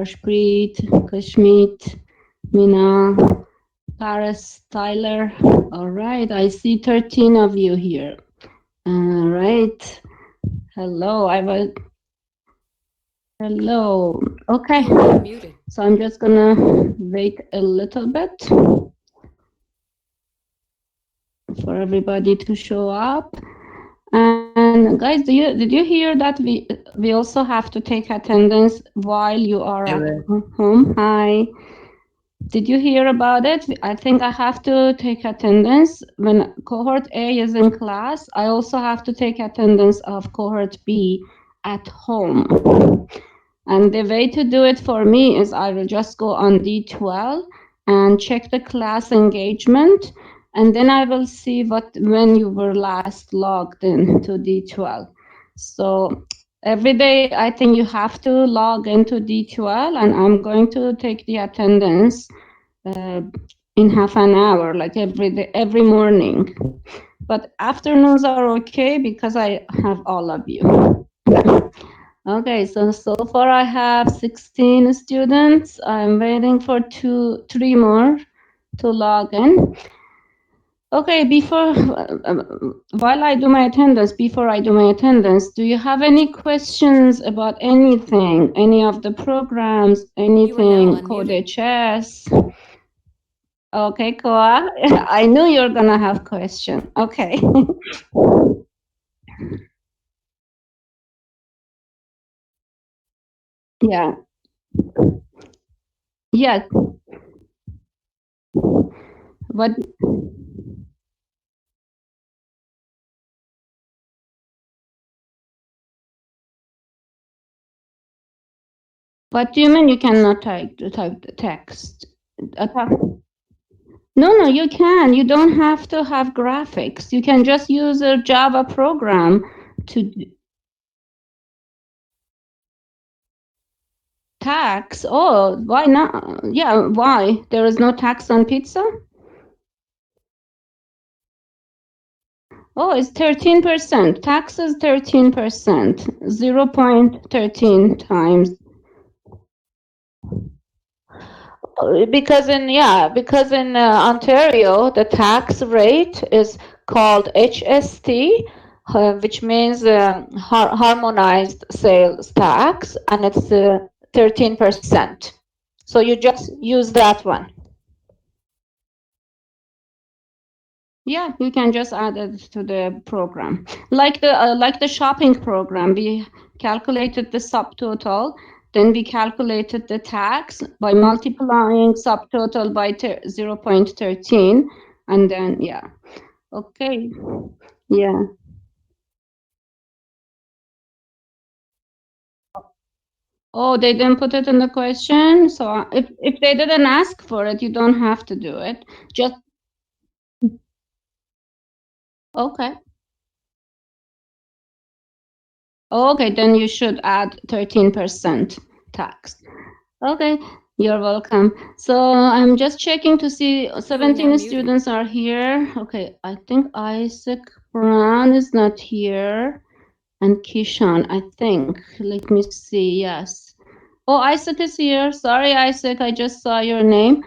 Harshpreet, Kashmeet, Mina, Paris, Tyler. All right, I see 13 of you here. All right. Hello, hello. Okay. Muted. So I'm just gonna wait a little bit for everybody to show up. And guys, did you hear that we also have to take attendance while you are at home? Hi. Did you hear about it? I think I have to take attendance when cohort A is in class. I also have to take attendance of cohort B at home. And the way to do it for me is I will just go on D12 and check the class engagement, and then I will see when you were last logged in to D12. So every day I think you have to log into D12, and I'm going to take the attendance in half an hour, like every morning. But afternoons are okay because I have all of you. Okay, so far I have 16 students. I'm waiting for 3 more to log in. Okay, while I do my attendance, before I do my attendance, do you have any questions about anything, any of the programs, anything, Code HS? Okay, Koa, I knew you're gonna have question. Okay. Yeah. Yeah. What What do you mean you cannot type the text? No, you can. You don't have to have graphics. You can just use a Java program to tax. Oh, why not? Yeah, why? There is no tax on pizza? Oh, it's 13%. Tax is 13%. 0.13 times. Because in Ontario, the tax rate is called HST, which means harmonized sales tax, and it's 13%. So you just use that one. Yeah, you can just add it to the program, like the shopping program. We calculated the subtotal, then we calculated the tax by multiplying subtotal by 0.13, and then yeah, okay, yeah. Oh, they didn't put it in the question, so if they didn't ask for it, you don't have to do it. Just okay. Okay, then you should add 13% tax. Okay, you're welcome. So I'm just checking to see 17 students are here. Okay, I think Isaac Brown is not here. And Kishan, I think. Let me see. Yes. Oh, Isaac is here. Sorry, Isaac, I just saw your name.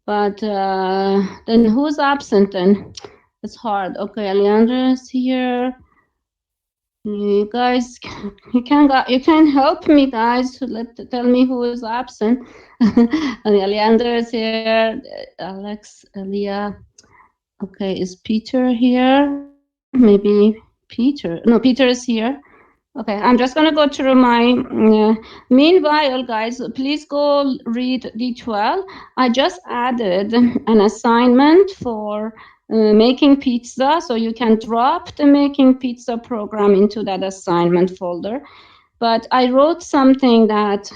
But then who's absent then? It's hard. Okay, Alejandra is here. You guys, you can help me, guys. Tell me who is absent. Leander is here. Alex, Elia. Okay, is Peter here? Maybe Peter. No, Peter is here. Okay, I'm just gonna go through my. Meanwhile, guys, please go read D12. I just added an assignment for making pizza, so you can drop the making pizza program into that assignment folder. But I wrote something that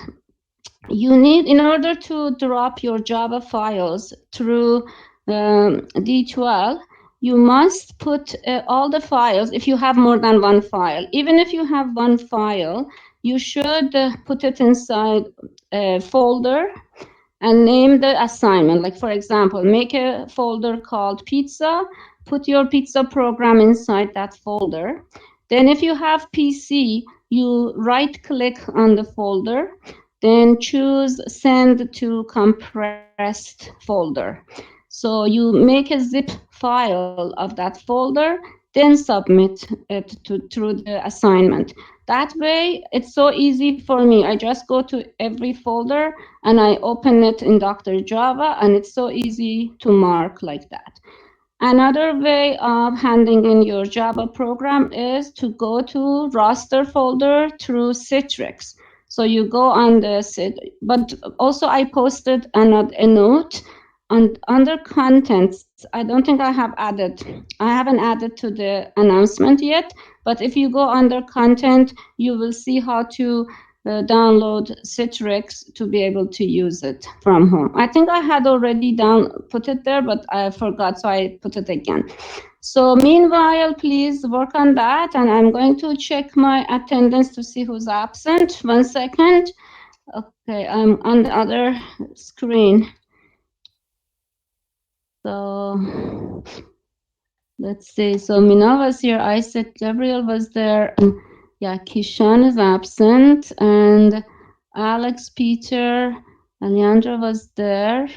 you need in order to drop your Java files through D12. You must put all the files, if you have more than one file. Even if you have one file, you should put it inside a folder and name the assignment. Like, for example, make a folder called pizza, put your pizza program inside that folder. Then if you have PC, you right-click on the folder, then choose Send to Compressed folder. So you make a zip file of that folder, then submit it through the assignment. That way, it's so easy for me. I just go to every folder and I open it in Dr. Java, and it's so easy to mark like that. Another way of handling in your Java program is to go to roster folder through Citrix. So you go on the but also I posted a note under contents. I don't think I haven't added to the announcement yet, but if you go under content, you will see how to download Citrix to be able to use it from home. I think I had already put it there, but I forgot, so I put it again. So meanwhile, please work on that, and I'm going to check my attendance to see who's absent. 1 second. Okay, I'm on the other screen. So let's see. So Mina was here. Isaac Gabriel was there. Yeah, Kishan is absent, and Alex, Peter, Alejandra was there.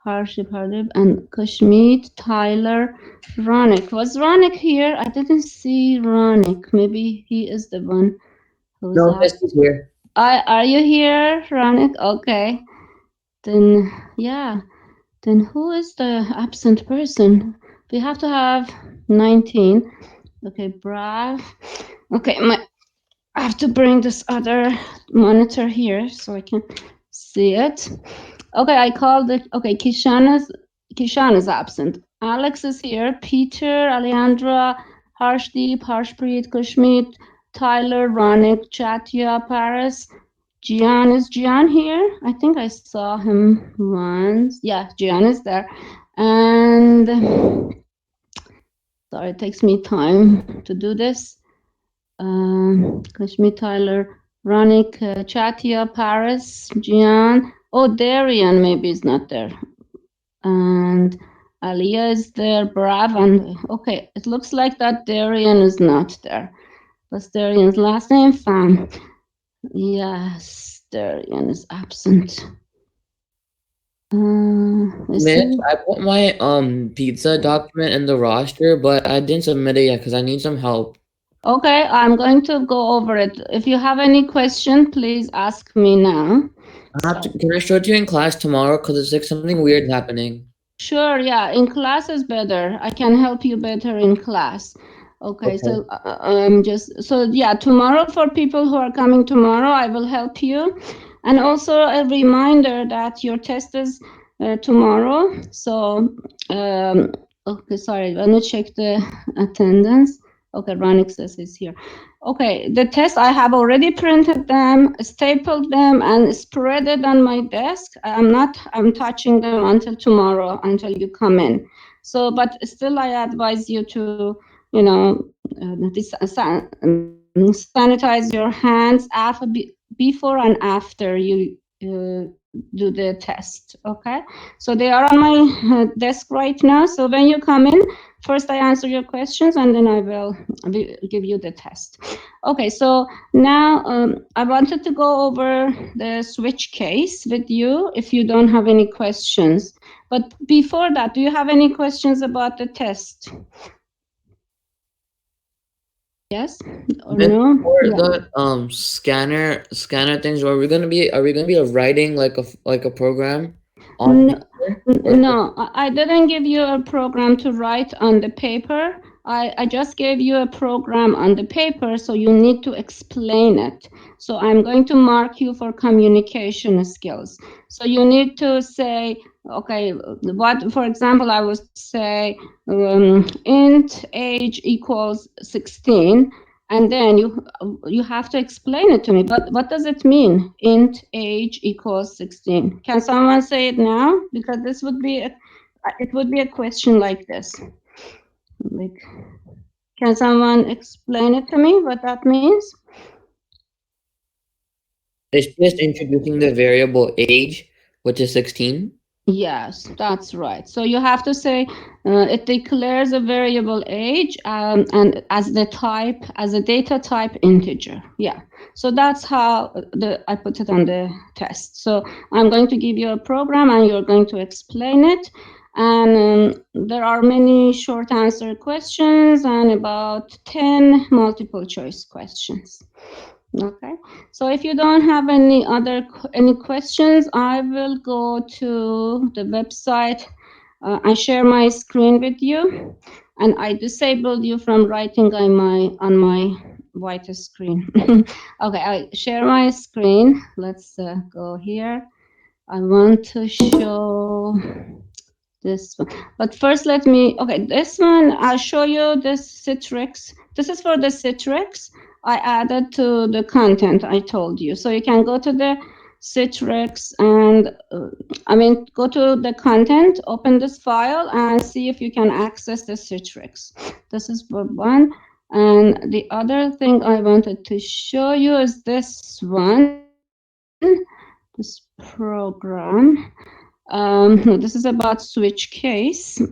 Harship, Hardib, and Kashmir, Tyler, Ronik. Was Ronik here? I didn't see Ronik. Maybe he is the one who's No, up. this is here. Are you here, Ronik? Okay. Then, yeah. Then who is the absent person? We have to have 19. Okay, Brav. Okay, I have to bring this other monitor here so I can see it. Okay, I called it. Okay, Kishan is absent. Alex is here. Peter, Alejandra, Harshdeep, Harshpreet, Kushmeet, Tyler, Ronik, Chatya, Paris. Gian here? I think I saw him once. Yeah, Gian is there. And sorry, it takes me time to do this. Kashmir, Tyler, Ronik, Chatya, Paris, Gian. Oh, Darian maybe is not there. And Aliyah is there, Brav, and okay, it looks like that Darian is not there. What's Darian's last name? Fan. Yes, Darian is absent. Miss, I put my pizza document in the roster, but I didn't submit it yet because I need some help. Okay, I'm going to go over it. If you have any question, please ask me now. Can I show it to you in class tomorrow? Because it's like something weird happening. Sure, yeah, in class is better. I can help you better in class. Okay, Okay. so yeah, tomorrow for people who are coming tomorrow, I will help you. And also a reminder that your test is tomorrow. So, okay, sorry, let me check the attendance. Okay, Ronix says he's here. Okay, the test, I have already printed them, stapled them, and spread it on my desk. I'm touching them until tomorrow, until you come in. So, but still, I advise you to, you know, sanitize your hands before and after you do the test. Okay, so they are on my desk right now. So when you come in, first I answer your questions, and then I will give you the test. Okay, so now I wanted to go over the switch case with you if you don't have any questions. But before that, do you have any questions about the test? Yes or Miss, no? for Yeah. the scanner things, are we gonna be writing like a program on No, paper or no, I didn't give you a program to write on the paper. I just gave you a program on the paper, so you need to explain it. So I'm going to mark you for communication skills. So you need to say, okay, what, for example, I would say int age equals 16, and then you have to explain it to me. But what does it mean? Int age equals 16. Can someone say it now? Because it would be a question like this. Like, can someone explain it to me? What that means? it's just introducing the variable age, which is 16? Yes, that's right. So you have to say it declares a variable age and as the type, as a data type integer. Yeah. So that's how I put it on the test. So I'm going to give you a program and you're going to explain it. And there are many short answer questions and about 10 multiple choice questions. Okay, so if you don't have any questions, I will go to the website. I share my screen with you, and I disabled you from writing on my white screen. Okay, I share my screen. Let's go here. I want to show this one, but first let me. Okay, this one I'll show you this Citrix. This is for the Citrix. I added to the content I told you. So you can go to the Citrix and go to the content, open this file and see if you can access the Citrix. This is for one. And the other thing I wanted to show you is this one, this program. This is about switch case.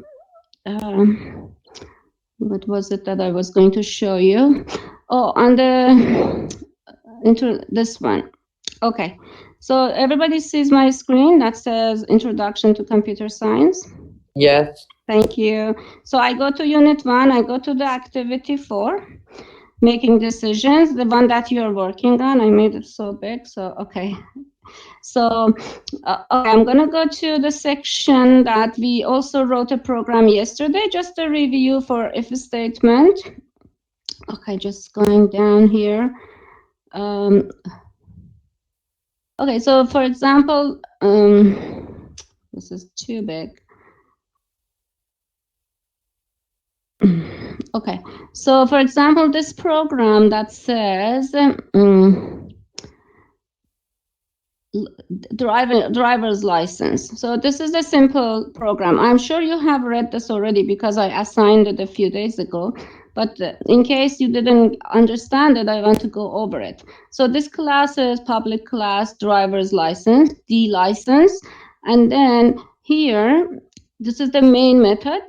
Um, what was it that I was going to show you? Oh, on the this one. Okay, so everybody sees my screen that says Introduction to Computer Science. Yes. Thank you. So I go to Unit 1, I go to the Activity 4, Making Decisions, the one that you're working on. I made it so big, so okay. So, okay, I'm going to go to the section that we also wrote a program yesterday, just a review for if statement. Okay, just going down here. Okay, so for example, this is too big. Okay, so for example, this program that says driver's license. So this is a simple program. I'm sure you have read this already because I assigned it a few days ago. But in case you didn't understand it, I want to go over it. So this class is public class driver's license, D license. And then here, this is the main method.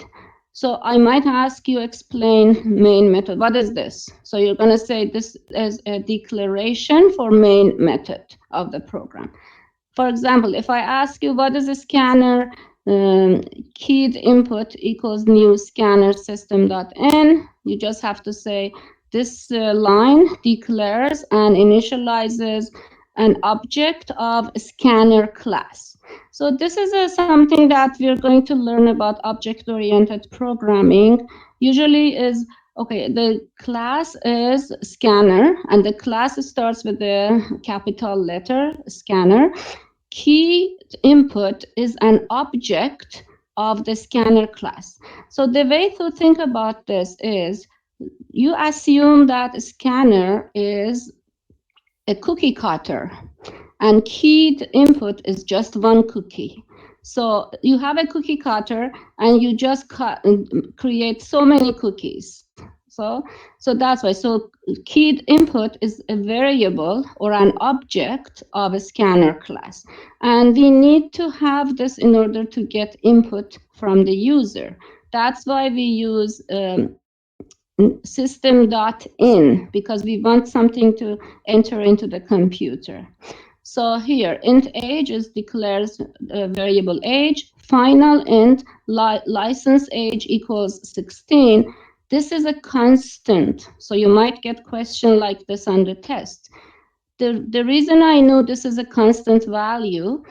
So I might ask you explain main method. What is this? So you're going to say this is a declaration for main method of the program. For example, if I ask you what is a scanner, keyed input equals new scanner system.n, you just have to say this line declares and initializes an object of scanner class. So this is something that we're going to learn about object-oriented programming. Usually is, okay, the class is scanner, and the class starts with the capital letter scanner. Key input is an object of the scanner class. So the way to think about this is you assume that scanner is a cookie cutter and keyed input is just one cookie. So you have a cookie cutter and you just create so many cookies. So that's why. So keyed input is a variable or an object of a scanner class. And we need to have this in order to get input from the user. That's why we use system.in, because we want something to enter into the computer. So here, int age is declares variable age, final int license age equals 16. This is a constant, so you might get question like this on the test. The reason I know this is a constant value,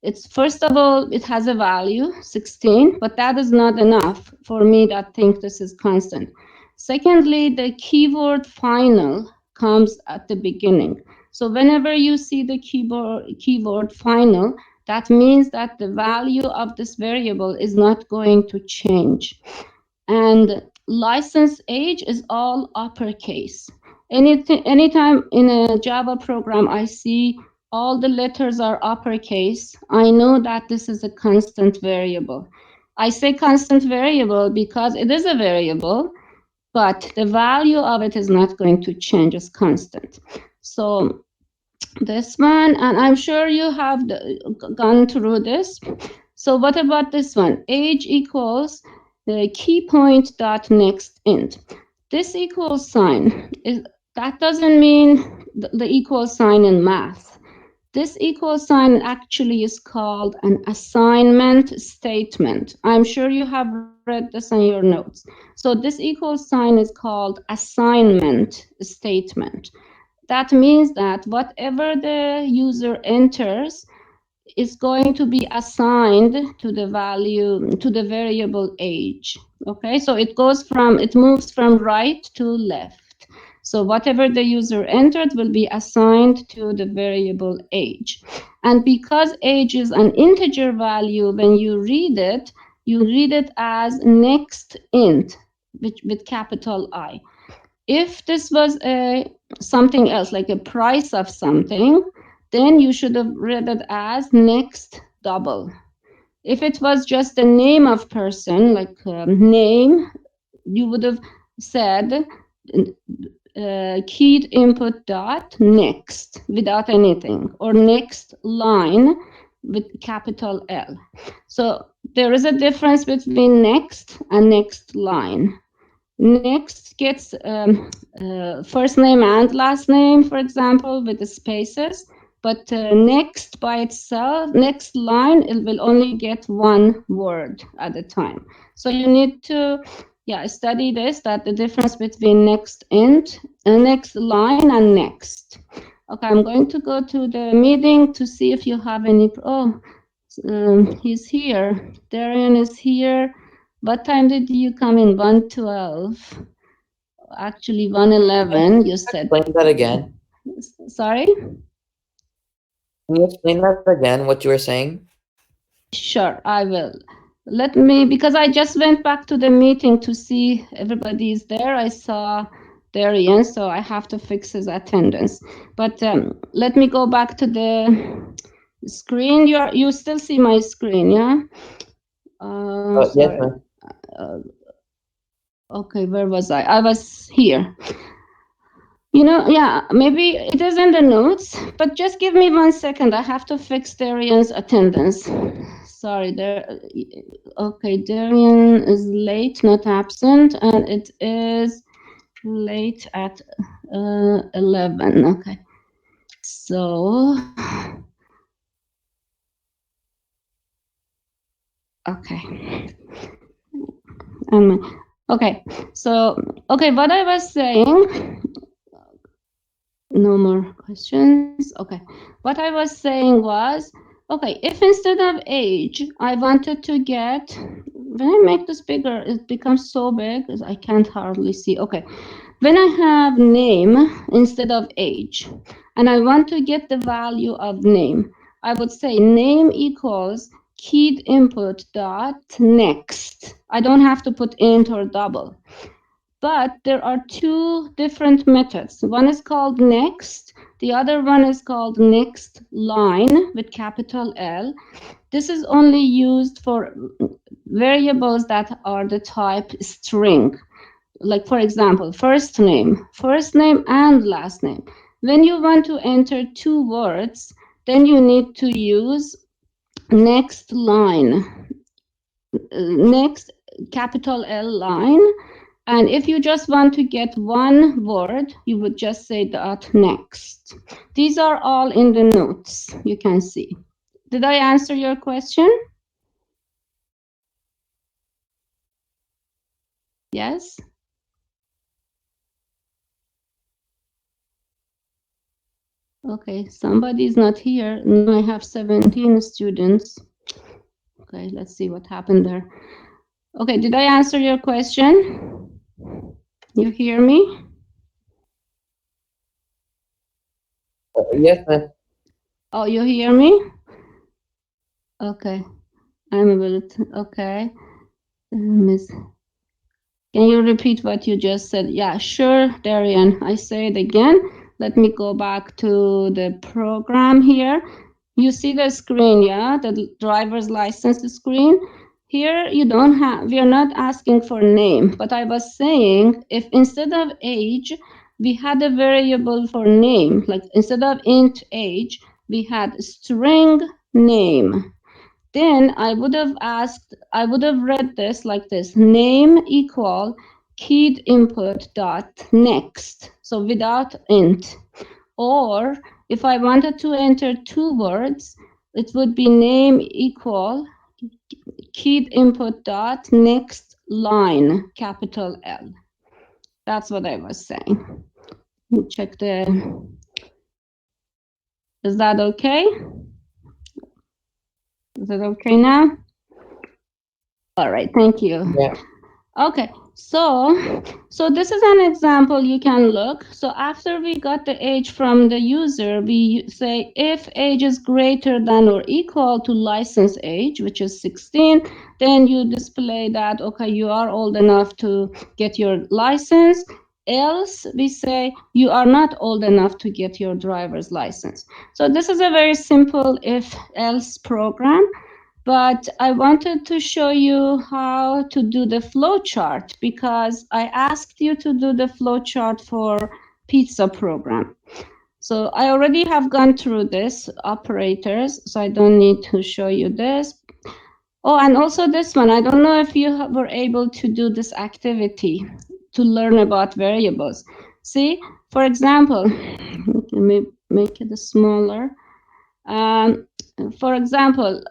it's first of all, it has a value, 16, but that is not enough for me that think this is constant. Secondly, the keyword final comes at the beginning. So whenever you see the keyword final, that means that the value of this variable is not going to change. And license age is all uppercase. Anytime in a Java program I see all the letters are uppercase, I know that this is a constant variable. I say constant variable because it is a variable, but the value of it is not going to change as constant. So this one, and I'm sure you have gone through this. So what about this one? Age equals the key point dot next int. This equals sign that doesn't mean the equal sign in math. This equal sign actually is called an assignment statement. I'm sure you have read this in your notes. So this equal sign is called assignment statement. That means that whatever the user enters is going to be assigned to the value, to the variable age. Okay, so it moves from right to left. So whatever the user entered will be assigned to the variable age. And because age is an integer value, when you read it as next int with capital I. If this was something else, like a price of something, then you should have read it as next double. If it was just the name of person, like name, you would have said keyed input dot next without anything, or next line with capital L. So there is a difference between next and next line. Next gets first name and last name, for example, with the spaces. But next by itself, next line, it will only get one word at a time. So you need to, study this, that the difference between next int, next line, and next. Okay, I'm going to go to the meeting to see if you have any. He's here. Darian is here. What time did you come in? 1:12. Actually, 1:11. You said. Explain that again. Sorry. Can you explain that again? What you were saying? Sure, I will. Let me, because I just went back to the meeting to see everybody is there. I saw Darian, so I have to fix his attendance. But let me go back to the screen. You still see my screen, yeah? Yes, Sorry. ma'am. Okay, where was I? I was here. Maybe it is in the notes, but just give me 1 second. I have to fix Darian's attendance. Sorry, okay, Darian is late, not absent, and it is late at 11. Okay, so okay. Okay, so what I was saying. No more questions. Okay. What I was saying was, okay, if instead of age, I wanted to get, when I make this bigger, it becomes so big I can't hardly see. Okay. When I have name instead of age, and I want to get the value of name, I would say name equals keyed input dot next. I don't have to put int or double. But there are two different methods. One is called next. The other one is called next line with capital L. This is only used for variables that are the type string. Like, for example, first name and last name. When you want to enter two words, then you need to use next line, next capital L line. And if you just want to get one word, you would just say dot next. These are all in the notes, you can see. Did I answer your question? Yes? Okay, somebody's not here. Now I have 17 students. Okay, let's see what happened there. Okay, did I answer your question? You hear me? Yes, ma'am. Oh, you hear me? Okay, I'm a bit, okay. Miss, can you repeat what you just said? Yeah, sure, Darian. I say it again. Let me go back to the program here. You see the screen, yeah? The driver's license screen. Here you don't have, we are not asking for name, but I was saying if instead of age, we had a variable for name, like instead of int age, we had string name. then I would have read this like this: name equal keyed input dot next, so without int. Or if I wanted to enter two words, it would be name equal keyed input dot next line, capital L. That's what I was saying. Check the. Is that okay? Is it okay now? All right, thank you. Yeah. Okay, so this is an example you can look. So after we got the age from the user, we say if age is greater than or equal to license age, which is 16, then you display that, okay, you are old enough to get your license. Else, we say you are not old enough to get your driver's license. So this is a very simple if-else program. But I wanted to show you how to do the flow chart because I asked you to do the flow chart for pizza program. So I already have gone through this operators, so I don't need to show you this. Oh, and also this one. I don't know if you were able to do this activity to learn about variables. See, for example, let me make it smaller. For example,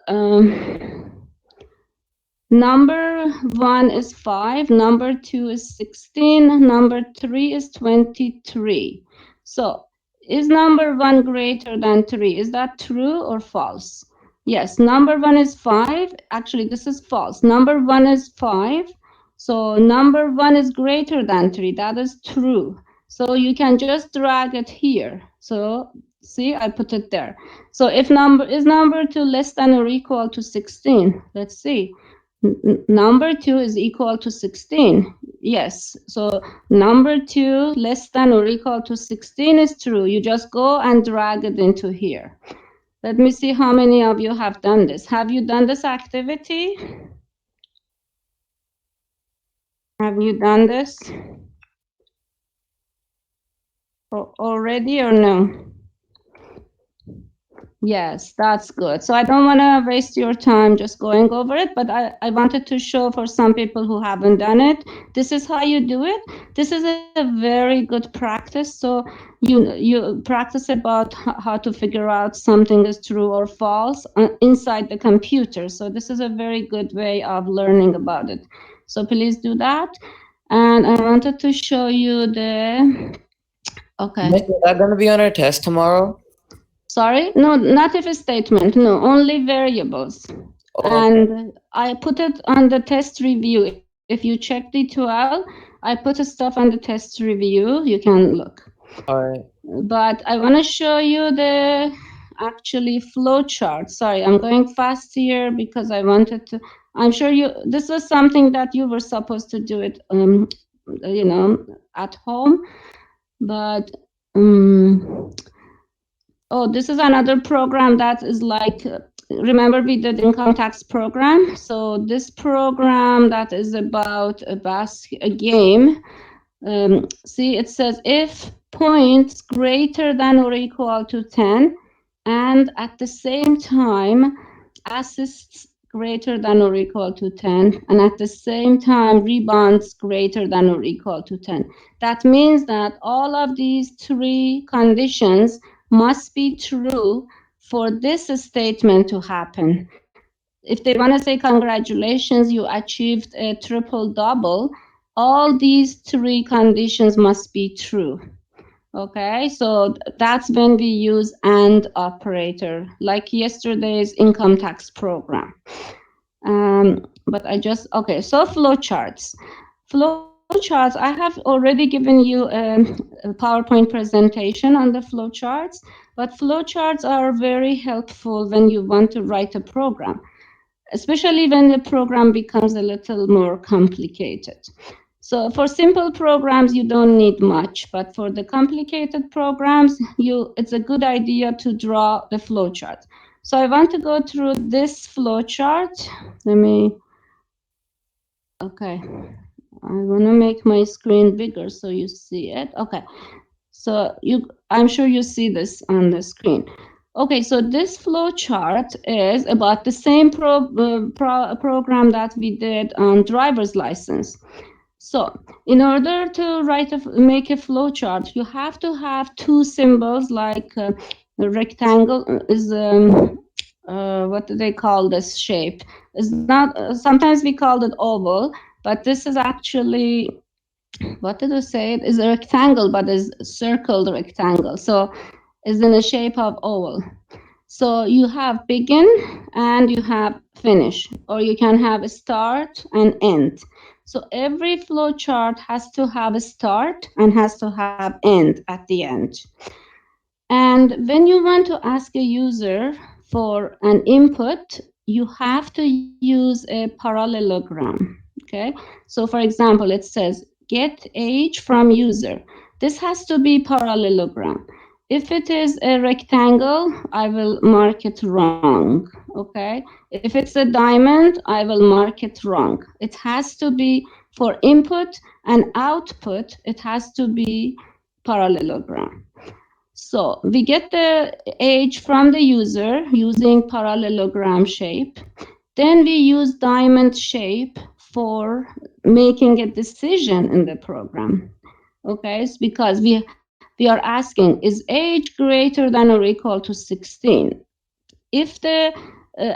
number 1 is 5, number 2 is 16, number 3 is 23. So, is number 1 greater than 3? Is that true or false? Yes, number 1 is 5. Actually, this is false. Number 1 is 5. So, number 1 is greater than 3. That is true. So, you can just drag it here. So, see, I put it there. So, if number 2 less than or equal to 16? Let's see. Number 2 is equal to 16. Yes, so number 2 less than or equal to 16 is true. You just go and drag it into here. Let me see how many of you have done this. Have you done this activity? Have you done this already or no? Yes, that's good. So I don't want to waste your time just going over it, but I wanted to show for some people who haven't done it, this is how you do it. This is a very good practice. So you practice about how to figure out something is true or false inside the computer. So this is a very good way of learning about it. So please do that. And I wanted to show you the, okay. Nick, is that gonna be on our test tomorrow? Sorry? No, not if a statement. No, only variables. Oh, And I put it on the test review. If you check D12, I put the stuff on the test review. You can look. all right. But I want to show you the actually flow chart. Sorry, I'm going fast here because I wanted to. I'm sure this was something that you were supposed to do it, at home. But oh, this is another program that is like, remember we did income tax program? So this program that is about a game. See, it says if points greater than or equal to 10 and at the same time assists greater than or equal to 10 and at the same time rebounds greater than or equal to 10. That means that all of these three conditions must be true for this statement to happen. If they want to say congratulations, you achieved a triple double, all these three conditions must be true. Okay, so that's when we use AND operator, like yesterday's income tax program. But okay, so flowcharts. Flowcharts, I have already given you a PowerPoint presentation on the flowcharts, but flowcharts are very helpful when you want to write a program, especially when the program becomes a little more complicated. So for simple programs, you don't need much, but for the complicated programs, it's a good idea to draw the flowchart. So I want to go through this flowchart. Okay. I want to make my screen bigger so you see it. Okay. So I'm sure you see this on the screen. Okay, so this flow chart is about the same program that we did on driver's license. So in order to make a flow chart, you have to have two symbols like the rectangle is what do they call this shape? It's not. Sometimes we call it oval, but this is actually what did I say? It is a rectangle, but it's a circled rectangle. So it's in the shape of oval. So you have begin and you have finish, or you can have a start and end. So every flow chart has to have a start and has to have end at the end. And when you want to ask a user for an input, you have to use a parallelogram. Okay. So for example, it says get age from user. This has to be parallelogram. If it is a rectangle, I will mark it wrong. Okay. If it's a diamond, I will mark it wrong. It has to be for input and output, it has to be parallelogram. So we get the age from the user using parallelogram shape. Then we use diamond shape for making a decision in the program. Okay, it's because we are asking, is age greater than or equal to 16? If the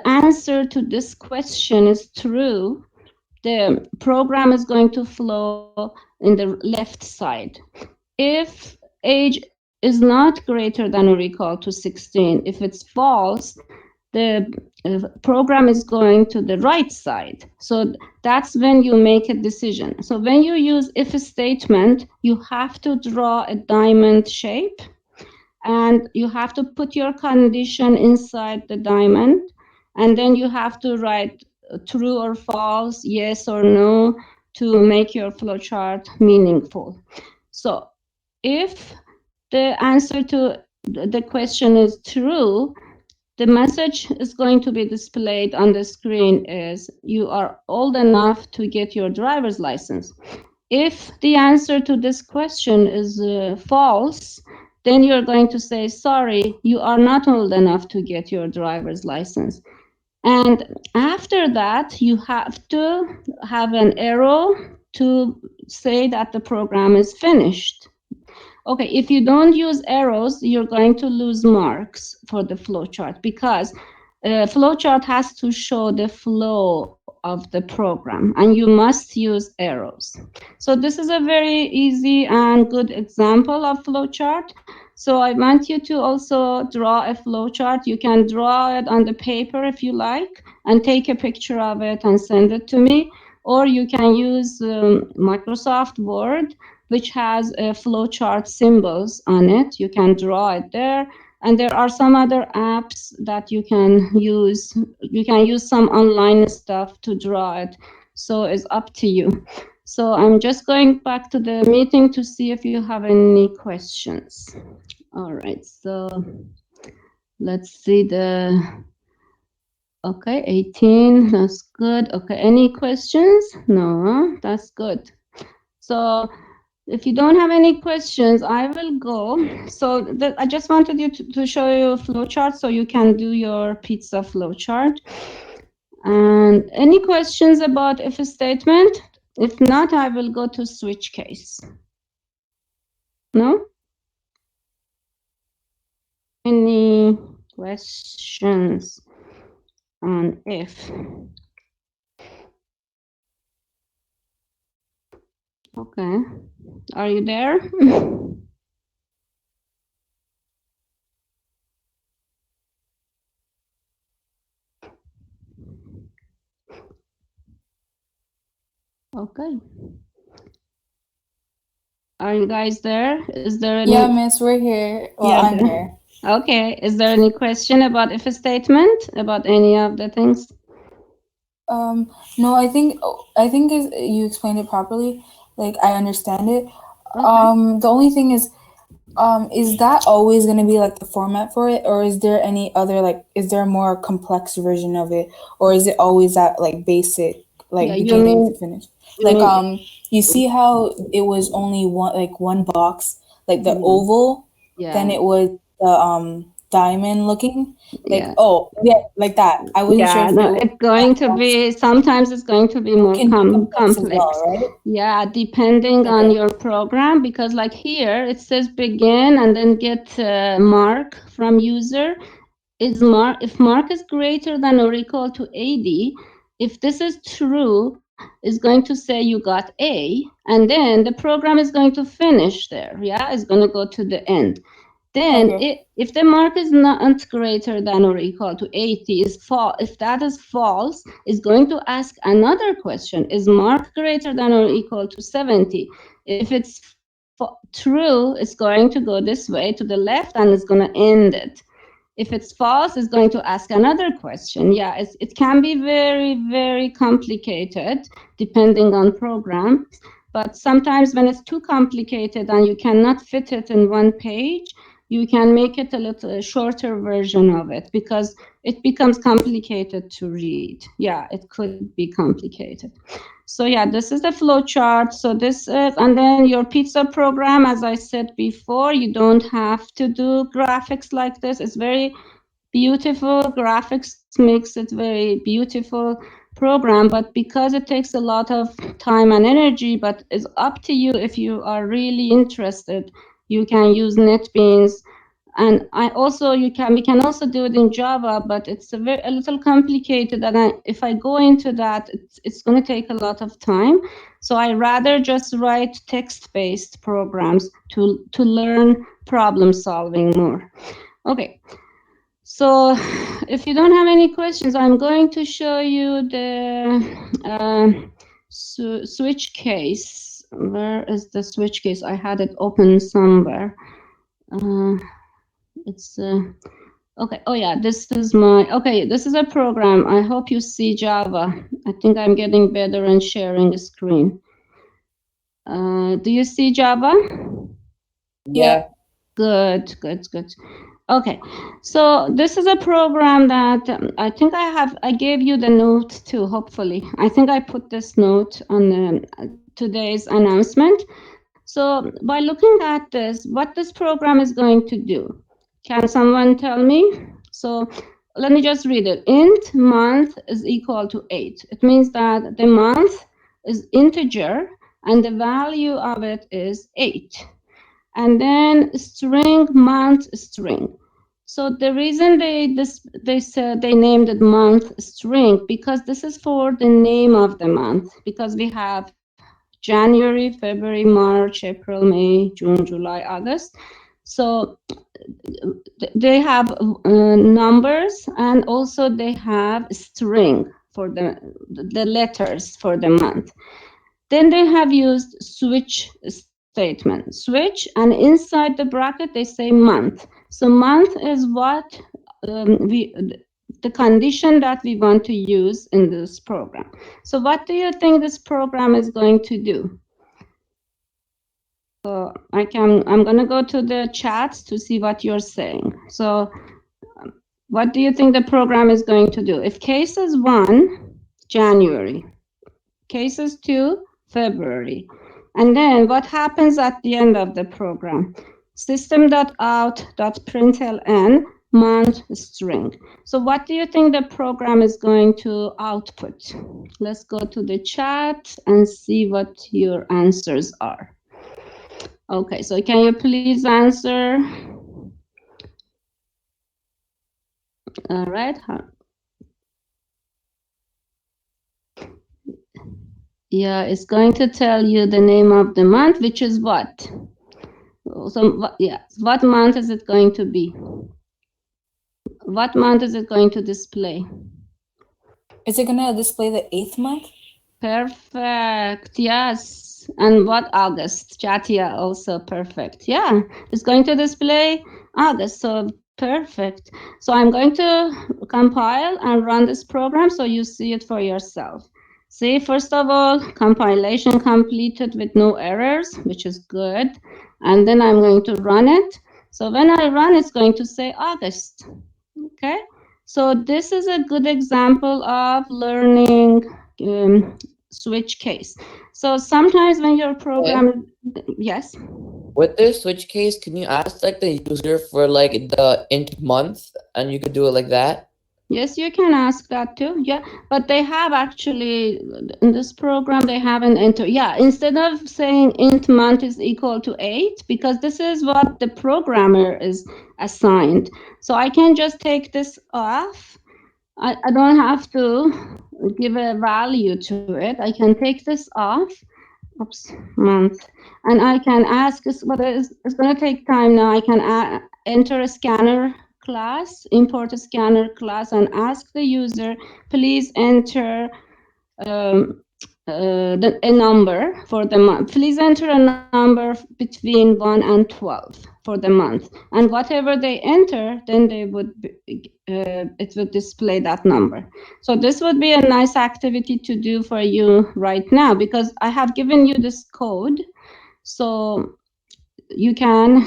answer to this question is true, the program is going to flow in the left side. If age is not greater than or equal to 16, if it's false, the program is going to the right side. So that's when you make a decision. So when you use if statement, you have to draw a diamond shape and you have to put your condition inside the diamond, and then you have to write true or false, yes or no, to make your flowchart meaningful. So if the answer to the question is true, the message is going to be displayed on the screen is you are old enough to get your driver's license. If the answer to this question is false, then you're going to say, sorry, you are not old enough to get your driver's license. And after that, you have to have an arrow to say that the program is finished. Okay, if you don't use arrows, you're going to lose marks for the flowchart because flowchart has to show the flow of the program and you must use arrows. So this is a very easy and good example of flowchart. So I want you to also draw a flowchart. You can draw it on the paper if you like and take a picture of it and send it to me. Or you can use Microsoft Word, which has flowchart symbols on it. You can draw it there. And there are some other apps that you can use. You can use some online stuff to draw it. So it's up to you. So I'm just going back to the meeting to see if you have any questions. All right, so let's see okay, 18, that's good. Okay, any questions? No, that's good. So if you don't have any questions, I will go. So I just wanted you to show you a flowchart so you can do your pizza flowchart. And any questions about if statement? If not, I will go to switch case. No? Any questions on if? Okay. Are you there? Okay. Are you guys there? Is there any? Yeah, miss, we're here. Well, Yeah. I'm here. Okay. Is there any question about if statement about any of the things? No, I think is you explained it properly. Like I understand it. Okay. The only thing is that always gonna be like the format for it, or is there any other like is there a more complex version of it, or is it always that like basic Yeah, like you beginning to mean finish? you Like mean you see how it was only one box like the yeah, oval, then yeah. it was diamond looking? Like, Yeah. oh, yeah, like that. I wasn't sure Yeah, if it no, was it's going to be, sometimes it's going to be more can be complex as well, complex. right? Yeah, depending on Okay. your program, because like here it says begin and then get mark from user. If mark is greater than or equal to 80, if this is true, it's going to say you got A, and then the program is going to finish there. Yeah, it's going to go to the end. Then, Okay. if the mark is not greater than or equal to 80, if that is false, it's going to ask another question. Is mark greater than or equal to 70? If it's true, it's going to go this way to the left and it's going to end it. If it's false, it's going to ask another question. Yeah, it can be very, very complicated depending on programs. But sometimes when it's too complicated and you cannot fit it in one page, you can make it a little shorter version of it because it becomes complicated to read. Yeah, it could be complicated. So yeah, this is the flow chart. So this is, and then your pizza program, as I said before, you don't have to do graphics like this. It's very beautiful. Graphics makes it very beautiful program, but because it takes a lot of time and energy, but it's up to you if you are really interested. You can use NetBeans, and we can also do it in Java, but it's a little complicated, and if I go into that, it's going to take a lot of time. So I rather just write text-based programs to learn problem solving more. Okay. So if you don't have any questions, I'm going to show you the switch case. Where is the switch case? I had it open somewhere. It's okay. Oh yeah, this is this is a program. I hope you see Java. I think I'm getting better in sharing the screen. Do you see Java? Yeah. Good, good, good. Okay, so this is a program that I think I gave you the note too, hopefully. I think I put this note on today's announcement. So by looking at this, what this program is going to do, can someone tell me? So let me just read it. Int month is equal to 8. It means that the month is integer and the value of it is 8. And then string month string. So the reason they said they named it month string because this is for the name of the month, because we have January, February, March, April, May, June, July, August. So they have numbers, and also they have string for the letters for the month. Then they have used switch statement. Switch, and inside the bracket they say month. So month is what the condition that we want to use in this program. So what do you think this program is going to do? So I'm going to go to the chats to see what you're saying. So what do you think the program is going to do? If case is 1, January. Case is 2, February. And then what happens at the end of the program? System.out.println month string. So what do you think the program is going to output? Let's go to the chat and see what your answers are. Okay, so can you please answer? All right. Yeah, it's going to tell you the name of the month, which is what? So, yeah, what month is it going to be? What month is it going to display? Is it gonna display the 8th month? Perfect. Yes. And what August? Chatia also perfect. Yeah, it's going to display August. So perfect. So I'm going to compile and run this program so you see it for yourself. See, first of all, compilation completed with no errors, which is good. And then I'm going to run it. So when I run, it's going to say August. Okay. So this is a good example of learning switch case. So sometimes when your program, yes. with this switch case, can you ask like the user for like the int month, and you could do it like that? Yes, you can ask that too. Yeah, but they have actually in this program they have an enter. Yeah, instead of saying int month is equal to 8, because this is what the programmer is assigned. So I can just take this off. I don't have to give a value to it. I can take this off. Oops, month, and I can ask, but it's going to take time now. I can enter a scanner class, import a scanner class, and ask the user, please enter um, a number for the month. Please enter a number between 1 and 12 for the month. And whatever they enter, then they would it would display that number. So this would be a nice activity to do for you right now, because I have given you this code. So you can,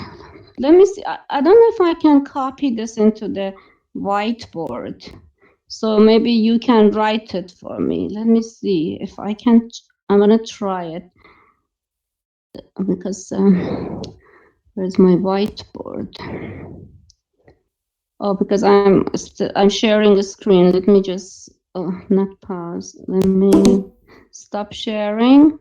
let me see, I don't know if I can copy this into the whiteboard. So maybe you can write it for me. Let me see if I can. I'm going to try it because where's my whiteboard? Oh, because I'm sharing the screen. Let me just not pause. Let me stop sharing.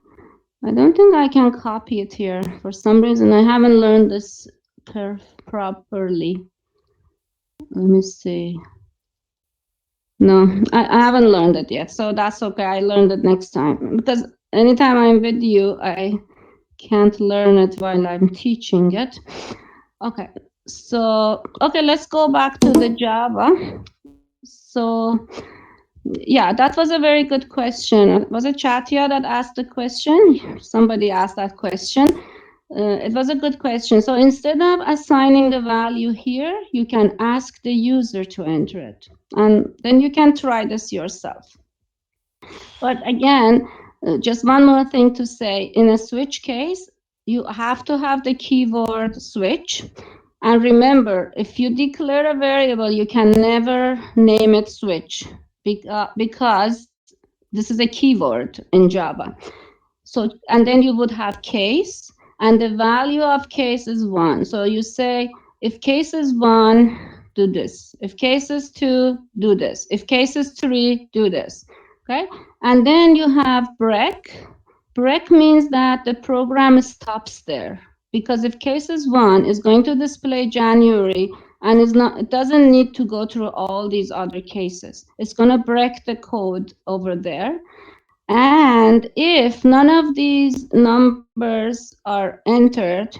I don't think I can copy it here for some reason. I haven't learned this properly. Let me see. No, I haven't learned it yet, so that's okay. I learned it next time, because anytime I'm with you, I can't learn it while I'm teaching it. Okay, so okay, let's go back to the Java. So yeah, that was a very good question. Was it Chatia that asked the question? Somebody asked that question. It was a good question. So instead of assigning the value here, you can ask the user to enter it. And then you can try this yourself. But again, just one more thing to say. In a switch case, you have to have the keyword switch. And remember, if you declare a variable, you can never name it switch, because this is a keyword in Java. So, and then you would have case, and the value of case is 1. So you say, if case is 1, do this. If case is 2, do this. If case is 3, do this. Okay? And then you have break. Break means that the program stops there. Because if case is 1, it's going to display January, and it doesn't need to go through all these other cases. It's going to break the code over there. And if none of these numbers are entered,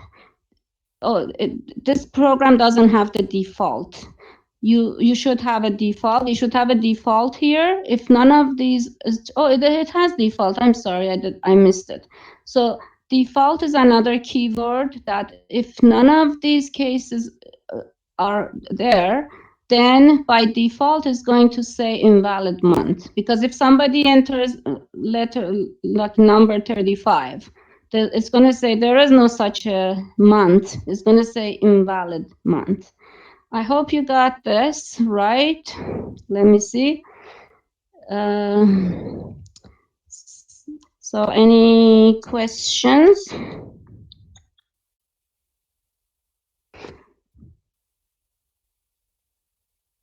this program doesn't have the default. You should have a default. You should have a default here. If none of these it has default. I'm sorry, I missed it. So default is another keyword that if none of these cases are there, then by default is going to say invalid month. Because if somebody enters letter like number 35, it's going to say there is no such a month. It's going to say invalid month. I hope you got this right. Let me see. So any questions?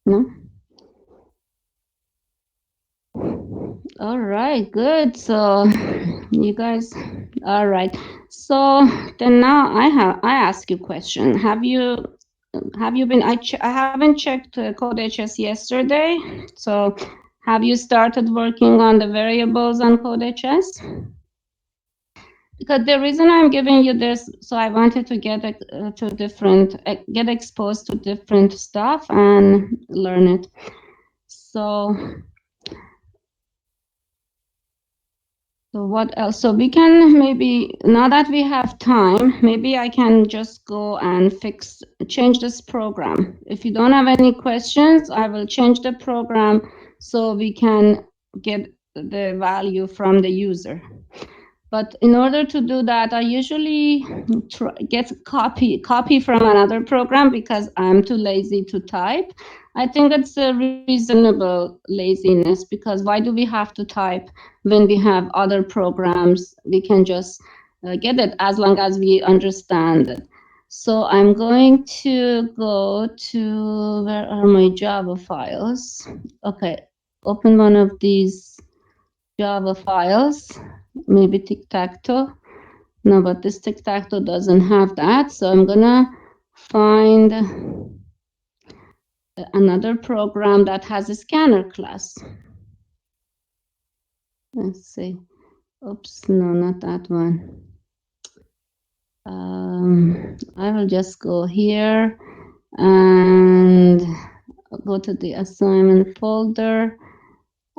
No? All right, good. So you guys, all right. So then now I ask you a question. Have you been, I haven't checked CodeHS yesterday. So have you started working on the variables on CodeHS? Because the reason I'm giving you this, so I wanted to get get exposed to different stuff and learn it. So what else? So we can maybe, now that we have time, maybe I can just go and change this program. If you don't have any questions, I will change the program so we can get the value from the user. But in order to do that, I usually get copy from another program because I'm too lazy to type. I think it's a reasonable laziness, because why do we have to type when we have other programs? We can just get it as long as we understand it. So I'm going to go to, where are my Java files? Okay, open one of these Java files, maybe tic-tac-toe. No, but this tic-tac-toe doesn't have that. So I'm gonna find another program that has a scanner class. Let's see. Oops, no, not that one. I will just go here and go to the assignment folder.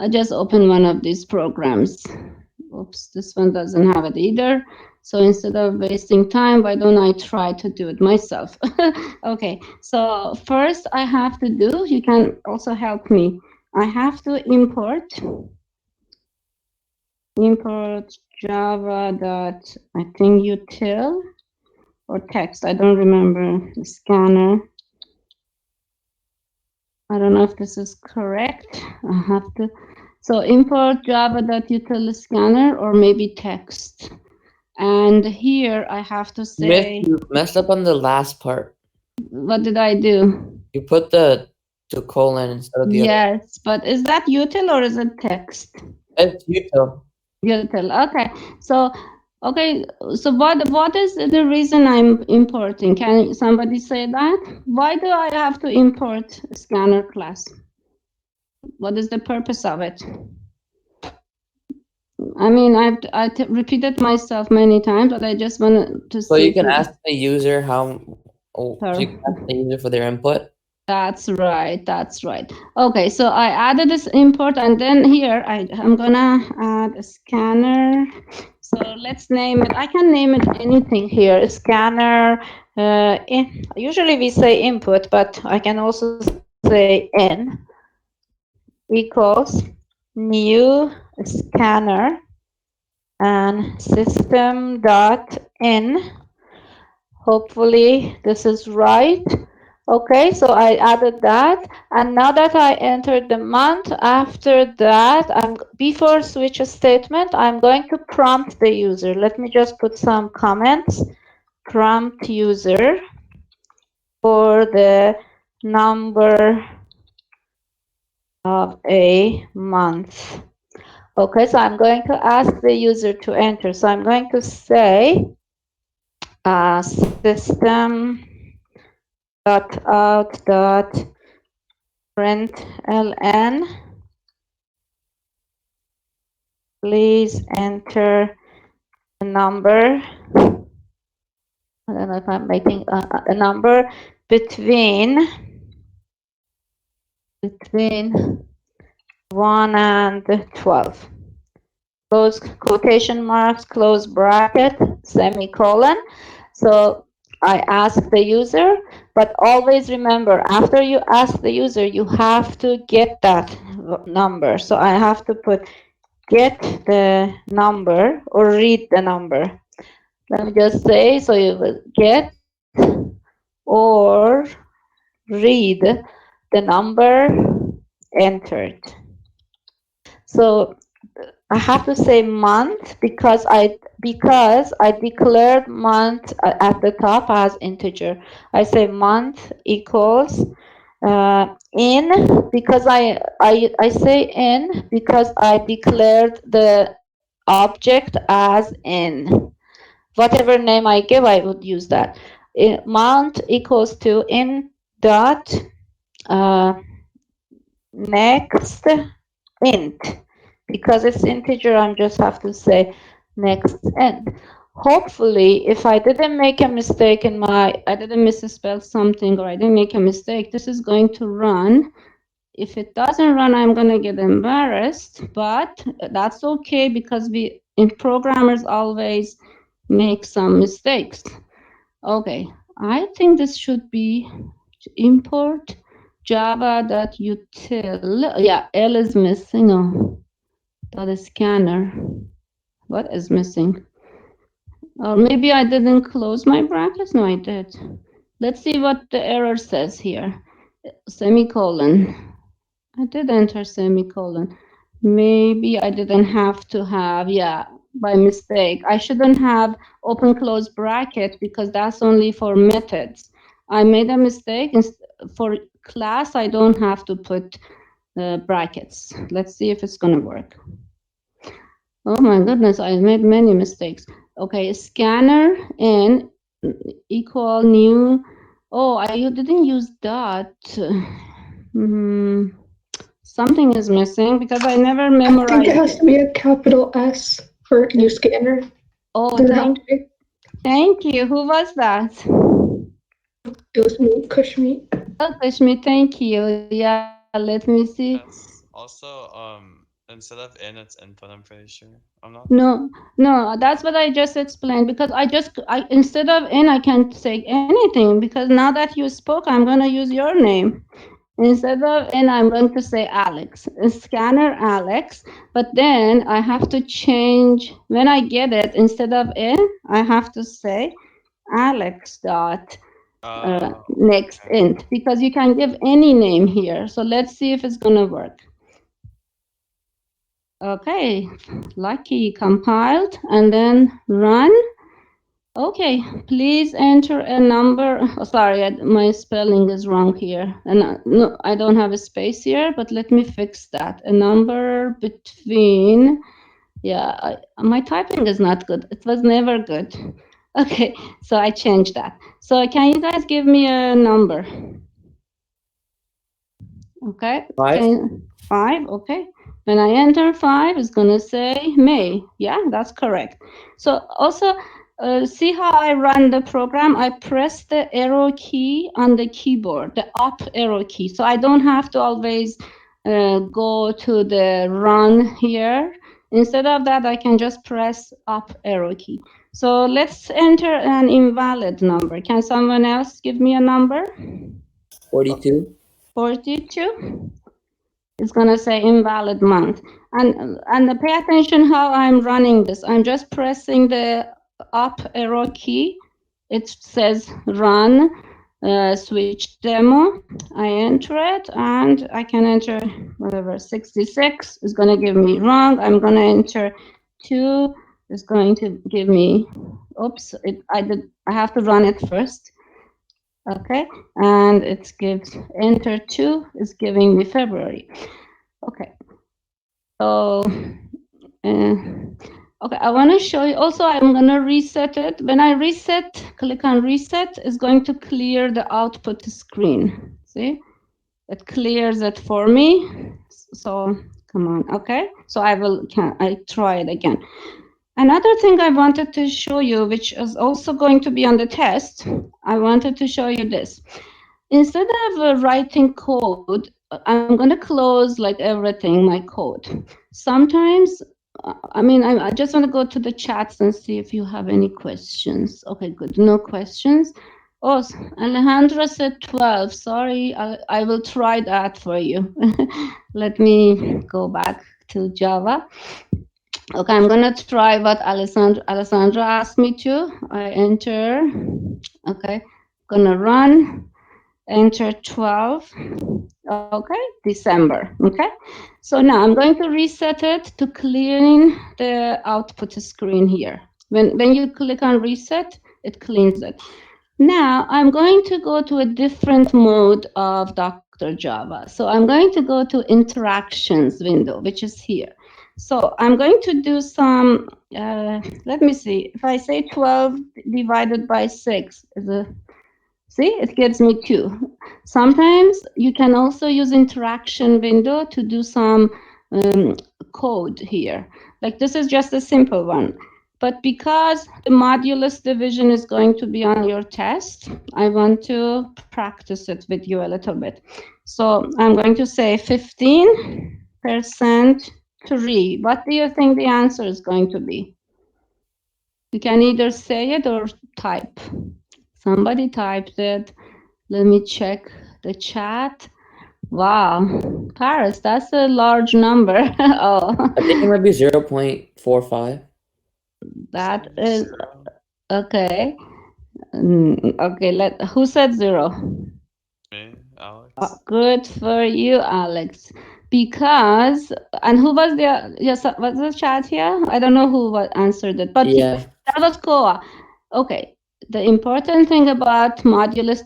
I just open one of these programs. Oops, this one doesn't have it either. So instead of wasting time, why don't I try to do it myself? Okay, so first I have to do, you can also help me. I have to import Java dot, I think util or text, I don't remember, the scanner. I don't know if this is correct. I have to, so import java.util scanner or maybe text. And here I have to say, You messed up on the last part. what did I do? You put the colon instead of the other. Yes, but is that util or is it text? It's util. Util, okay. So, okay, so what is the reason I'm importing? Can somebody say that? Why do I have to import scanner class? What is the purpose of it? I mean, I repeated myself many times, but I just wanted to see. So you can ask the user so you can ask the user for their input. That's right. That's right. Okay, so I added this import, and then here I'm gonna add a scanner. So let's name it. I can name it anything here. Scanner. Usually we say input, but I can also say n equals new scanner and system.in. Hopefully this is right. Okay, so I added that, and now that I entered the month, after that, before switch statement, I'm going to prompt the user. Let me just put some comments. Prompt user for the number of a month. Okay, so I'm going to ask the user to enter. So I'm going to say system.out.println. Please enter a number. I don't know if I'm making a number between 1 and 12. Close quotation marks, close bracket, semicolon. So I ask the user, but always remember, after you ask the user, you have to get that number. So I have to put get the number or read the number. Let me just say, so you will get or read the number entered. So I have to say month because I declared month at the top as integer. I say month equals in because I say in because I declared the object as in. Whatever name I give, I would use that. Month equals to in dot next int. Because it's integer, I just have to say next int. Hopefully, if I didn't make a mistake I didn't misspell something or I didn't make a mistake, this is going to run. If it doesn't run, I'm going to get embarrassed, but that's okay because programmers always make some mistakes. Okay, I think this should be import java.util. Yeah, L is missing. Oh, the scanner. What is missing? Or maybe I didn't close my brackets. No, I did. Let's see what the error says here. Semicolon. I did enter semicolon. Maybe I didn't have to have, yeah, by mistake. I shouldn't have open close bracket because that's only for methods. I made a mistake. For class, I don't have to put brackets. Let's see if it's going to work. Oh my goodness, I made many mistakes. Okay, scanner and equal new. Oh, you didn't use dot. Something is missing because I never memorized. I think it has to be a capital S for new scanner. Oh, Doesn't thank you. Who was that? It was me, Kushmeet. Oh, Kashmi, thank you. Yeah, let me see. Yes. Also, instead of in, it's input. I'm pretty sure. I'm not. No, that's what I just explained because I instead of in, I can't say anything because now that you spoke, I'm going to use your name. Instead of in, I'm going to say Alex, scanner Alex, but then I have to change, when I get it, instead of in, I have to say Alex dot next Okay. int, because you can give any name here. So let's see if it's going to work. Okay, lucky, compiled, and then run. Okay, please enter a number. Oh, sorry, my spelling is wrong here. And no, I don't have a space here, but let me fix that. A number between, yeah, my typing is not good. It was never good. Okay, so I changed that. So can you guys give me a number? Okay, 5. 5, okay. When I enter 5, it's going to say May. Yeah, that's correct. So also, see how I run the program? I press the arrow key on the keyboard, the up arrow key. So I don't have to always go to the run here. Instead of that, I can just press up arrow key. So let's enter an invalid number. Can someone else give me a number? 42. 42. It's going to say invalid month. And pay attention how I'm running this. I'm just pressing the up arrow key. It says run, switch demo. I enter it, and I can enter whatever. 66 is going to give me wrong. I'm going to enter 2. It's going to give me, oops, I have to run it first. Okay, and it gives enter 2 is giving me February. Okay, so okay, I want to show you also. I'm going to reset it. When I reset, click on reset, it's going to clear the output screen. See, it clears it for me. So come on. Okay, so I try it again. Another thing I wanted to show you, which is also going to be on the test, I wanted to show you this. Instead of writing code, I'm going to close like everything, my code. Sometimes, I just want to go to the chats and see if you have any questions. Okay, good. No questions. Oh, Alejandro said 12. Sorry, I will try that for you. Let me go back to Java. Okay, I'm gonna try what Alessandra asked me to. I enter. Okay, gonna run. Enter 12. Okay, December. Okay, so now I'm going to reset it to clean the output screen here. When you click on reset, it cleans it. Now I'm going to go to a different mode of Dr. Java. So I'm going to go to interactions window, which is here. So I'm going to do some, let me see, if I say 12 divided by 6, see, it gives me 2. Sometimes you can also use interaction window to do some code here. Like this is just a simple one. But because the modulus division is going to be on your test, I want to practice it with you a little bit. So I'm going to say 15% 3. What do you think the answer is going to be? You can either say it or type. Somebody typed it. Let me check the chat. Wow, Paris, that's a large number. Oh, I think it might be 0.45. that is okay. Okay, who said 0? Me, Alex. Good for you, Alex. Because, and who was the, yes, was the chat here? I don't know who answered it, but Yeah. that was Koa. Okay, the important thing about modulus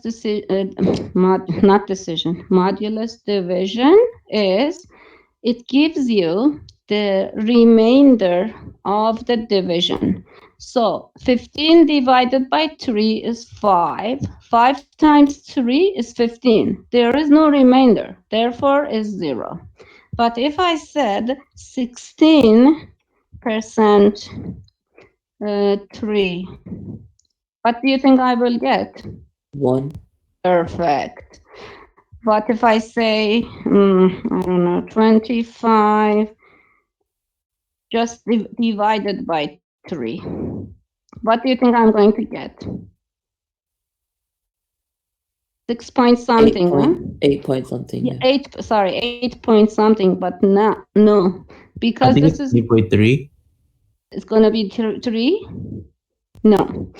modulus division is it gives you the remainder of the division. So 15 divided by 3 is 5. 5 times 3 is 15. There is no remainder, therefore is 0. But if I said 16% 3, what do you think I will get? 1. Perfect. What if I say, I don't know, 25 just divided by 3? What do you think I'm going to get? 6 point something, huh? 8 point something. Yeah, Yeah. 8 point something, but no, because I think this it's is 3.3. it's going to be 3. No,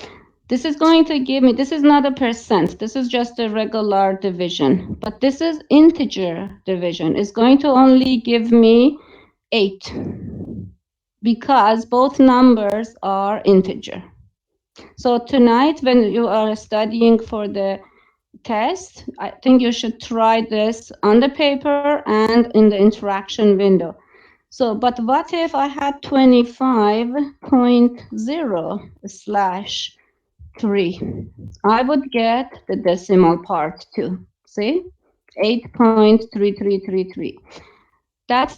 this is going to give me, this is not a percent, this is just a regular division, but this is integer division. It's going to only give me 8 because both numbers are integer. So tonight when you are studying for the test, I think you should try this on the paper and in the interaction window. So, but what if I had 25.0/3? I would get the decimal part too. See? 8.3333. That's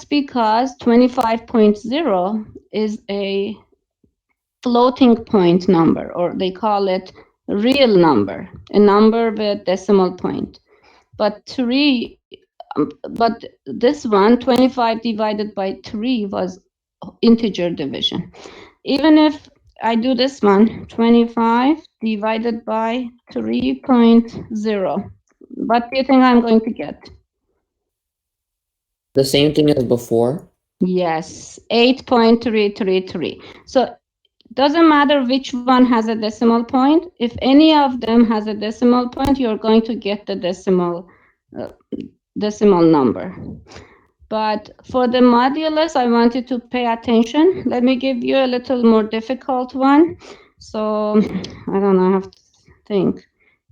because 25.0 is a floating point number, or they call it real number, a number with decimal point. But 3, but this one, 25 divided by 3 was integer division. Even if I do this one, 25 divided by 3.0, what do you think I'm going to get? The same thing as before. Yes, 8.333. So doesn't matter which one has a decimal point. If any of them has a decimal point, you're going to get the decimal number. But for the modulus, I want you to pay attention. Let me give you a little more difficult one. So I don't know, I have to think.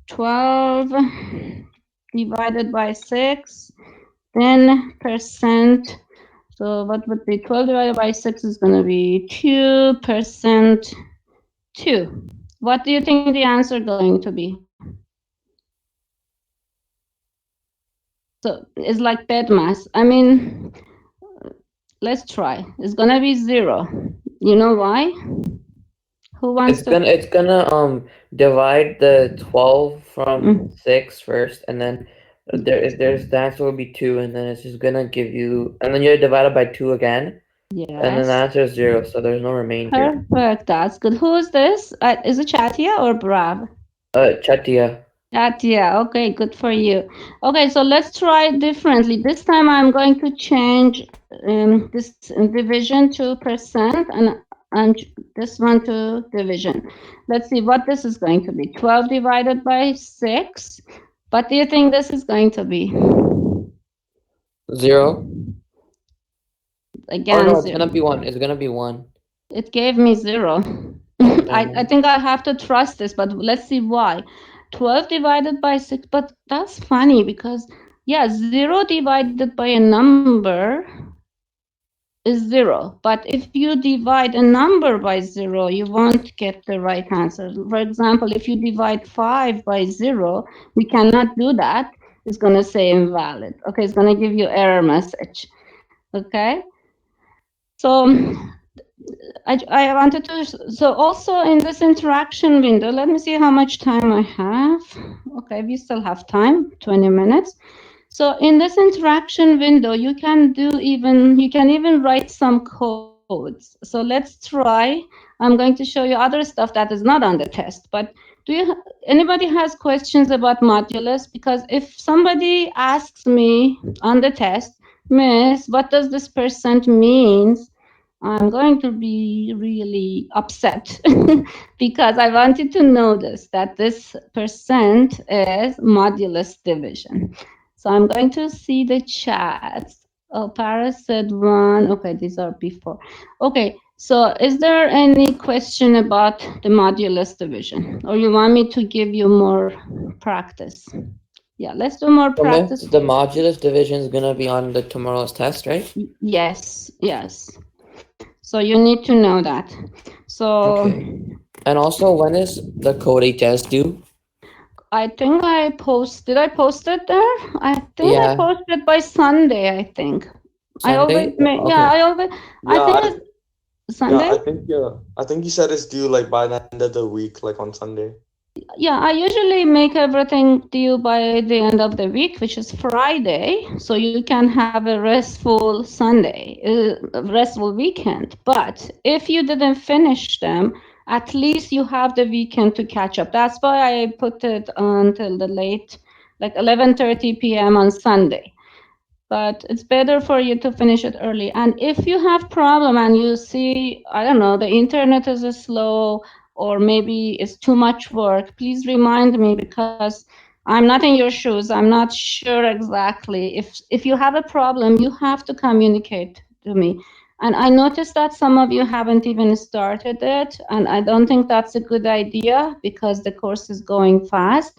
12 divided by 6, 10%. So what would be 12 divided by 6 is going to be 2%. 2. What do you think the answer going to be? So it's like bad math. I mean, let's try. It's gonna be 0. You know why? Who wants to? It's gonna divide the 12 from 6 first, and then there's the answer will be 2, and then it's just gonna give you, and then you're divided by 2 again, and then the Yes. answer is 0, so there's no remainder. Perfect. That's good. Who is this? Is it Chatia or Brav? Chatia. Chatia. Okay, good for you. Okay, so let's try it differently. This time I'm going to change this division to percent and this one to division. Let's see what this is going to be. 12 divided by 6. What do you think this is going to be? 0. Again, Oh no, it's 0. gonna be 1. It's gonna be 1. It gave me 0. I think I have to trust this, but let's see why. 12 divided by 6, but that's funny because, yeah, 0 divided by a number is 0. But if you divide a number by 0, you won't get the right answer. For example, if you divide 5 by 0, we cannot do that. It's going to say invalid. Okay, it's going to give you error message. Okay? So I wanted to, so also in this interaction window, let me see how much time I have. Okay, we still have time, 20 minutes. So in this interaction window, you can even write some codes. So let's try. I'm going to show you other stuff that is not on the test, but anybody has questions about modulus? Because if somebody asks me on the test, Miss, what does this percent means? I'm going to be really upset because I wanted to notice that this percent is modulus division. So I'm going to see the chats. Oh, Paris said one. Okay, these are before. Okay, so is there any question about the modulus division? Or you want me to give you more practice? Yeah, let's do more So Miss, practice. the modulus division is gonna be on the tomorrow's test, right? Yes, yes. So you need to know that. So Okay. And also, when is the code HS due? I think I posted. I posted there. I think I Yeah, posted by Sunday. I think I always Sunday. make. Yeah, Okay. I always. I Yeah, think I it's Sunday. I think you said it's due like by the end of the week, like on Sunday. Yeah, I usually make everything due by the end of the week, which is Friday, so you can have a restful Sunday, a restful weekend. But if you didn't finish them, at least you have the weekend to catch up. That's why I put it until the late, like 11:30 p.m. on Sunday. But it's better for you to finish it early. And if you have problem and you see, I don't know, the internet is slow or maybe it's too much work, please remind me because I'm not in your shoes. I'm not sure exactly. If you have a problem, you have to communicate to me. And I noticed that some of you haven't even started it, and I don't think that's a good idea because the course is going fast.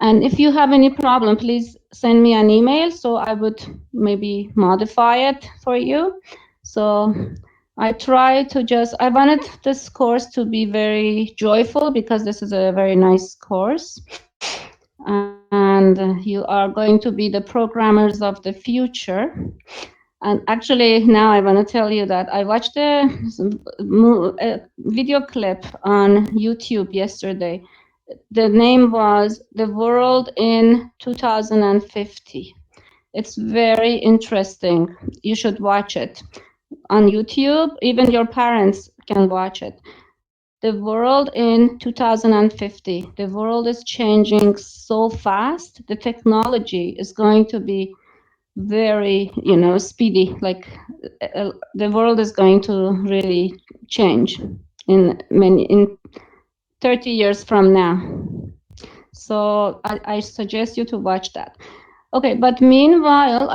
And if you have any problem, please send me an email so I would maybe modify it for you. So I try to I wanted this course to be very joyful because this is a very nice course. And you are going to be the programmers of the future. And actually, now I want to tell you that I watched a video clip on YouTube yesterday. The name was The World in 2050. It's very interesting. You should watch it on YouTube. Even your parents can watch it. The world in 2050. The world is changing so fast. The technology is going to be very, speedy. Like the world is going to really change in 30 years from now. So I suggest you to watch that. Okay, but meanwhile,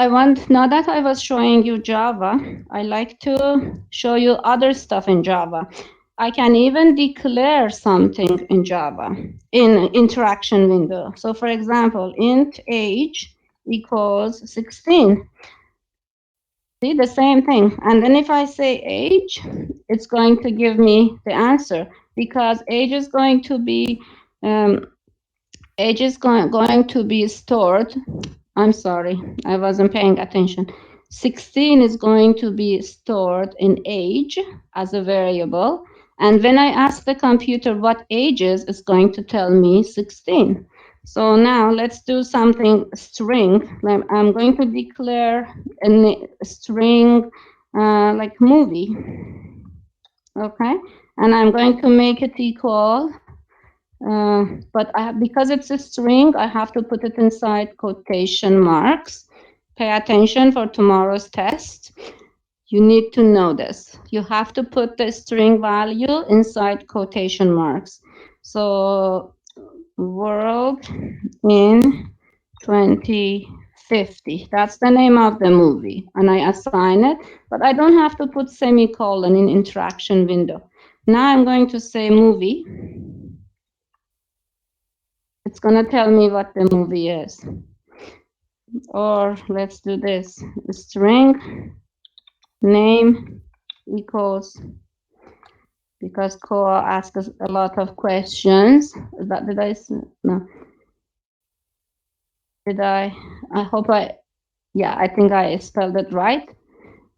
now that I was showing you Java, I like to show you other stuff in Java. I can even declare something in Java in interaction window. So for example, int age equals 16. See, the same thing. And then if I say age, it's going to give me the answer because age is going to be stored. I'm sorry, I wasn't paying attention. 16 is going to be stored in age as a variable. And when I ask the computer what age is, it's going to tell me 16. So now let's do something string. I'm going to declare a string like movie. Okay, and I'm going to make it equal. But because it's a string, I have to put it inside quotation marks. Pay attention for tomorrow's test. You need to know this. You have to put the string value inside quotation marks. So, world in 2050. That's the name of the movie. And I assign it, but I don't have to put semicolon in interaction window. Now I'm going to say movie. It's going to tell me what the movie is. Or let's do this. String name equals, because Koa asks us a lot of questions. Did I? No. Did I? I hope yeah, I think I spelled it right.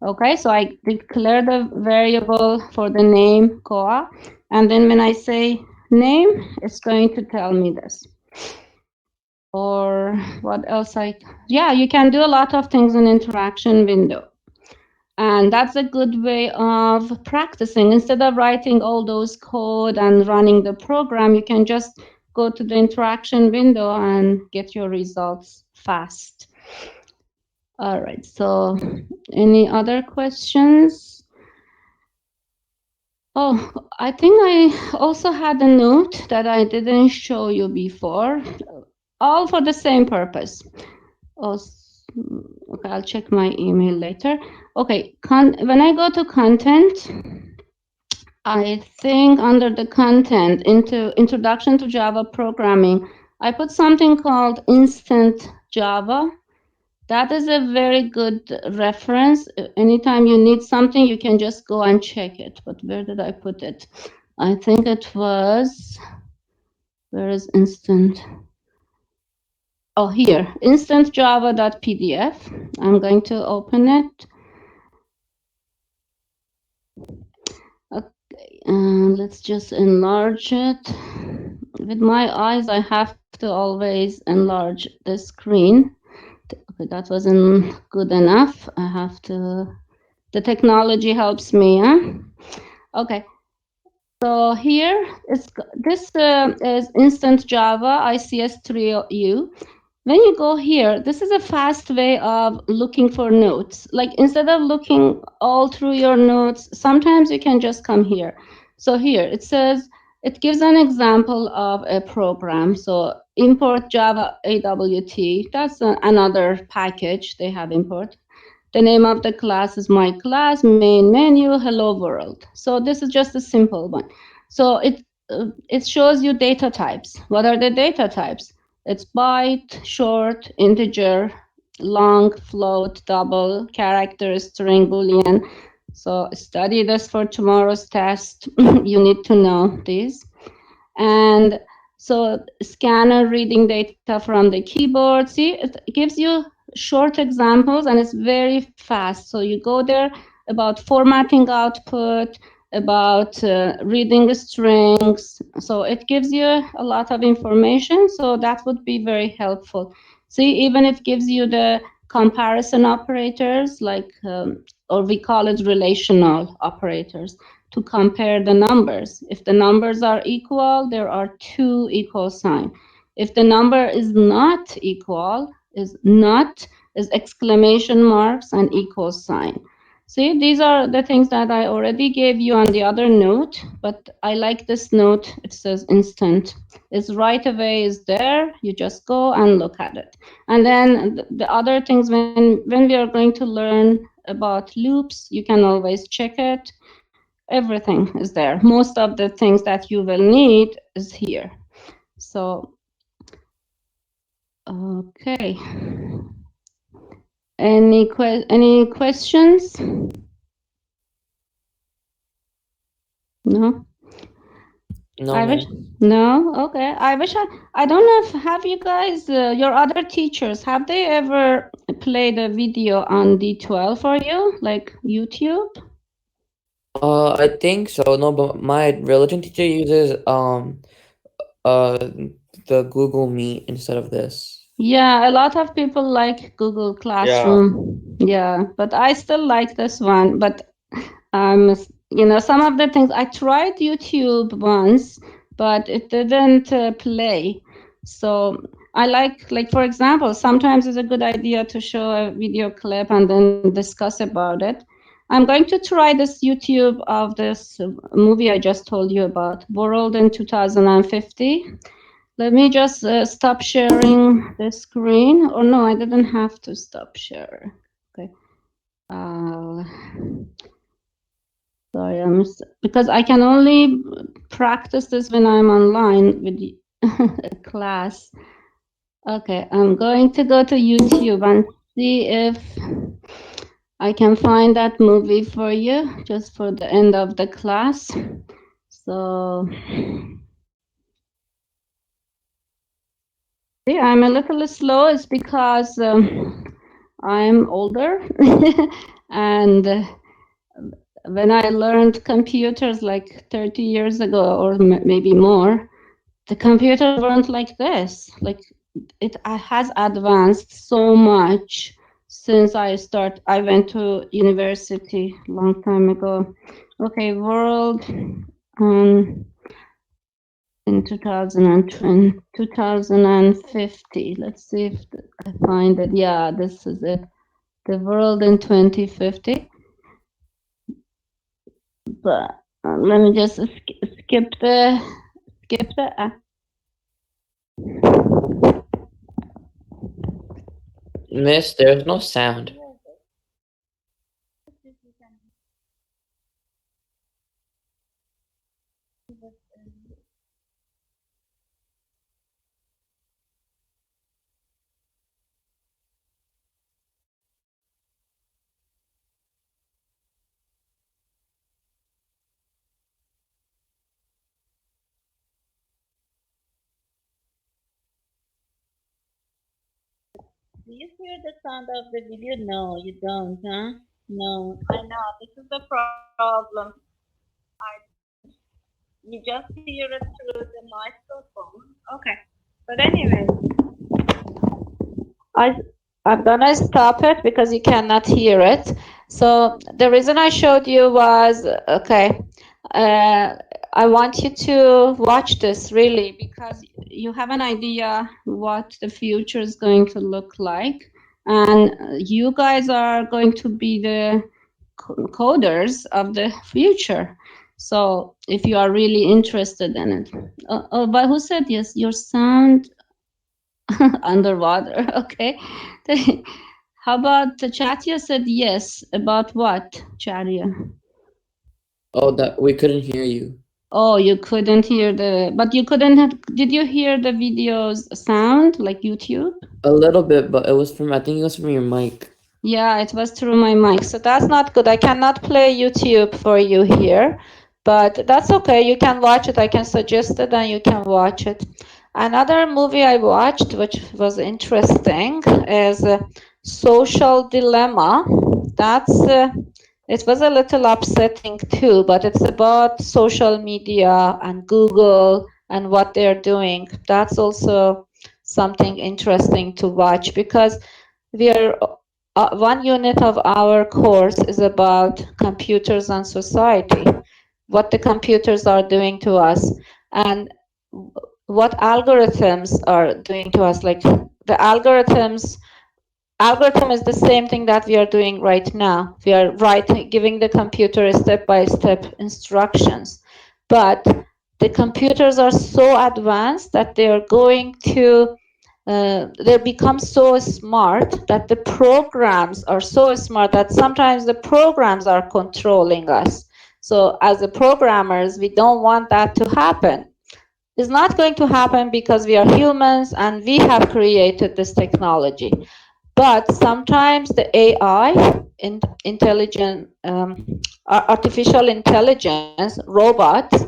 Okay, so I declare the variable for the name Koa. And then when I say name, it's going to tell me this. Or what else yeah, you can do a lot of things in interaction window. And that's a good way of practicing. Instead of writing all those code and running the program, you can just go to the interaction window and get your results fast. All right, so any other questions? Oh, I think I also had a note that I didn't show you before, all for the same purpose. Oh, okay, I'll check my email later. Okay, when I go to content, I think under the content, into Introduction to Java Programming, I put something called Instant Java. That is a very good reference. Anytime you need something, you can just go and check it. But where did I put it? I think it was, where is Instant? Oh, here, instantjava.pdf. I'm going to open it. Okay, and let's just enlarge it. With my eyes, I have to always enlarge the screen. Okay, that wasn't good enough. I have to, the technology helps me, huh? Okay, so here is, this is Instant Java ICS3U. When you go here, this is a fast way of looking for notes. Like instead of looking all through your notes, sometimes you can just come here. So here it says, it gives an example of a program. So import Java AWT, that's another package they have import. The name of the class is my class, main menu, hello world. So this is just a simple one. So it shows you data types. What are the data types? It's byte, short, integer, long, float, double, character, string, boolean. So study this for tomorrow's test. You need to know these. And so scanner reading data from the keyboard. See, it gives you short examples and it's very fast. So you go there about formatting output, about reading strings. So it gives you a lot of information. So that would be very helpful. See, even it gives you the comparison operators, like, or we call it relational operators, to compare the numbers. If the numbers are equal, there are two equal sign. If the number is not equal, is exclamation marks and equal sign. See, these are the things that I already gave you on the other note, but I like this note. It says instant. It's right away is there. You just go and look at it. And then the other things, when we are going to learn about loops, you can always check it. Everything is there. Most of the things that you will need is here. So, okay. Any questions? No? No, I wish, ma'am. no? Okay. I don't know if, have you guys, your other teachers, have they ever played a video on D12 for you, like YouTube? I think so. No, but my religion teacher uses uh the Google Meet instead of this. Yeah, a lot of people like Google Classroom. Yeah, but I still like this one. But some of the things I tried YouTube once, but it didn't play. So I like for example, sometimes it's a good idea to show a video clip and then discuss about it. I'm going to try this YouTube of this movie I just told you about, World in 2050. Let me just stop sharing the screen. Or no, I didn't have to stop sharing. Okay. Sorry, because I can only practice this when I'm online with a class. Okay, I'm going to go to YouTube and see if I can find that movie for you, just for the end of the class. So, see, I'm a little slow. It's because I'm older and when I learned computers like 30 years ago or maybe more, the computers weren't like this. Like it has advanced so much since I went to university a long time ago. Okay, world in 2020, 2050. Let's see if I find it. Yeah, this is it. The world in 2050. But let me just skip the Miss, there's no sound. Do you hear the sound of the video? No, you don't, huh? No, I know. This is the problem. You just hear it through the microphone. Okay. But anyway, I I'm gonna stop it because you cannot hear it. So the reason I showed you was okay. Uh, I want you to watch this really because you have an idea what the future is going to look like, and you guys are going to be the coders of the future. So if you are really interested in it, but who said yes? Your sound underwater. Okay. How about Chatia said yes. About what, Chatia? Oh, that we couldn't hear you. Oh, you couldn't hear but you couldn't have, did you hear the video's sound like YouTube? A little bit, but it was from, I think it was from your mic. Yeah, it was through my mic. So that's not good. I cannot play YouTube for you here, but that's okay. You can watch it. I can suggest it and you can watch it. Another movie I watched, which was interesting, is Social Dilemma. That's it was a little upsetting too, but it's about social media and Google and what they're doing. That's also something interesting to watch because we are one unit of our course is about computers and society, what the computers are doing to us, and what algorithms are doing to us. Like the algorithm is the same thing that we are doing right now. We are giving the computer step-by-step instructions, but the computers are so advanced that they are going to they become so smart that the programs are so smart that sometimes the programs are controlling us. So as the programmers, we don't want that to happen. It's not going to happen because we are humans and we have created this technology. But sometimes the AI, intelligent, artificial intelligence, robots,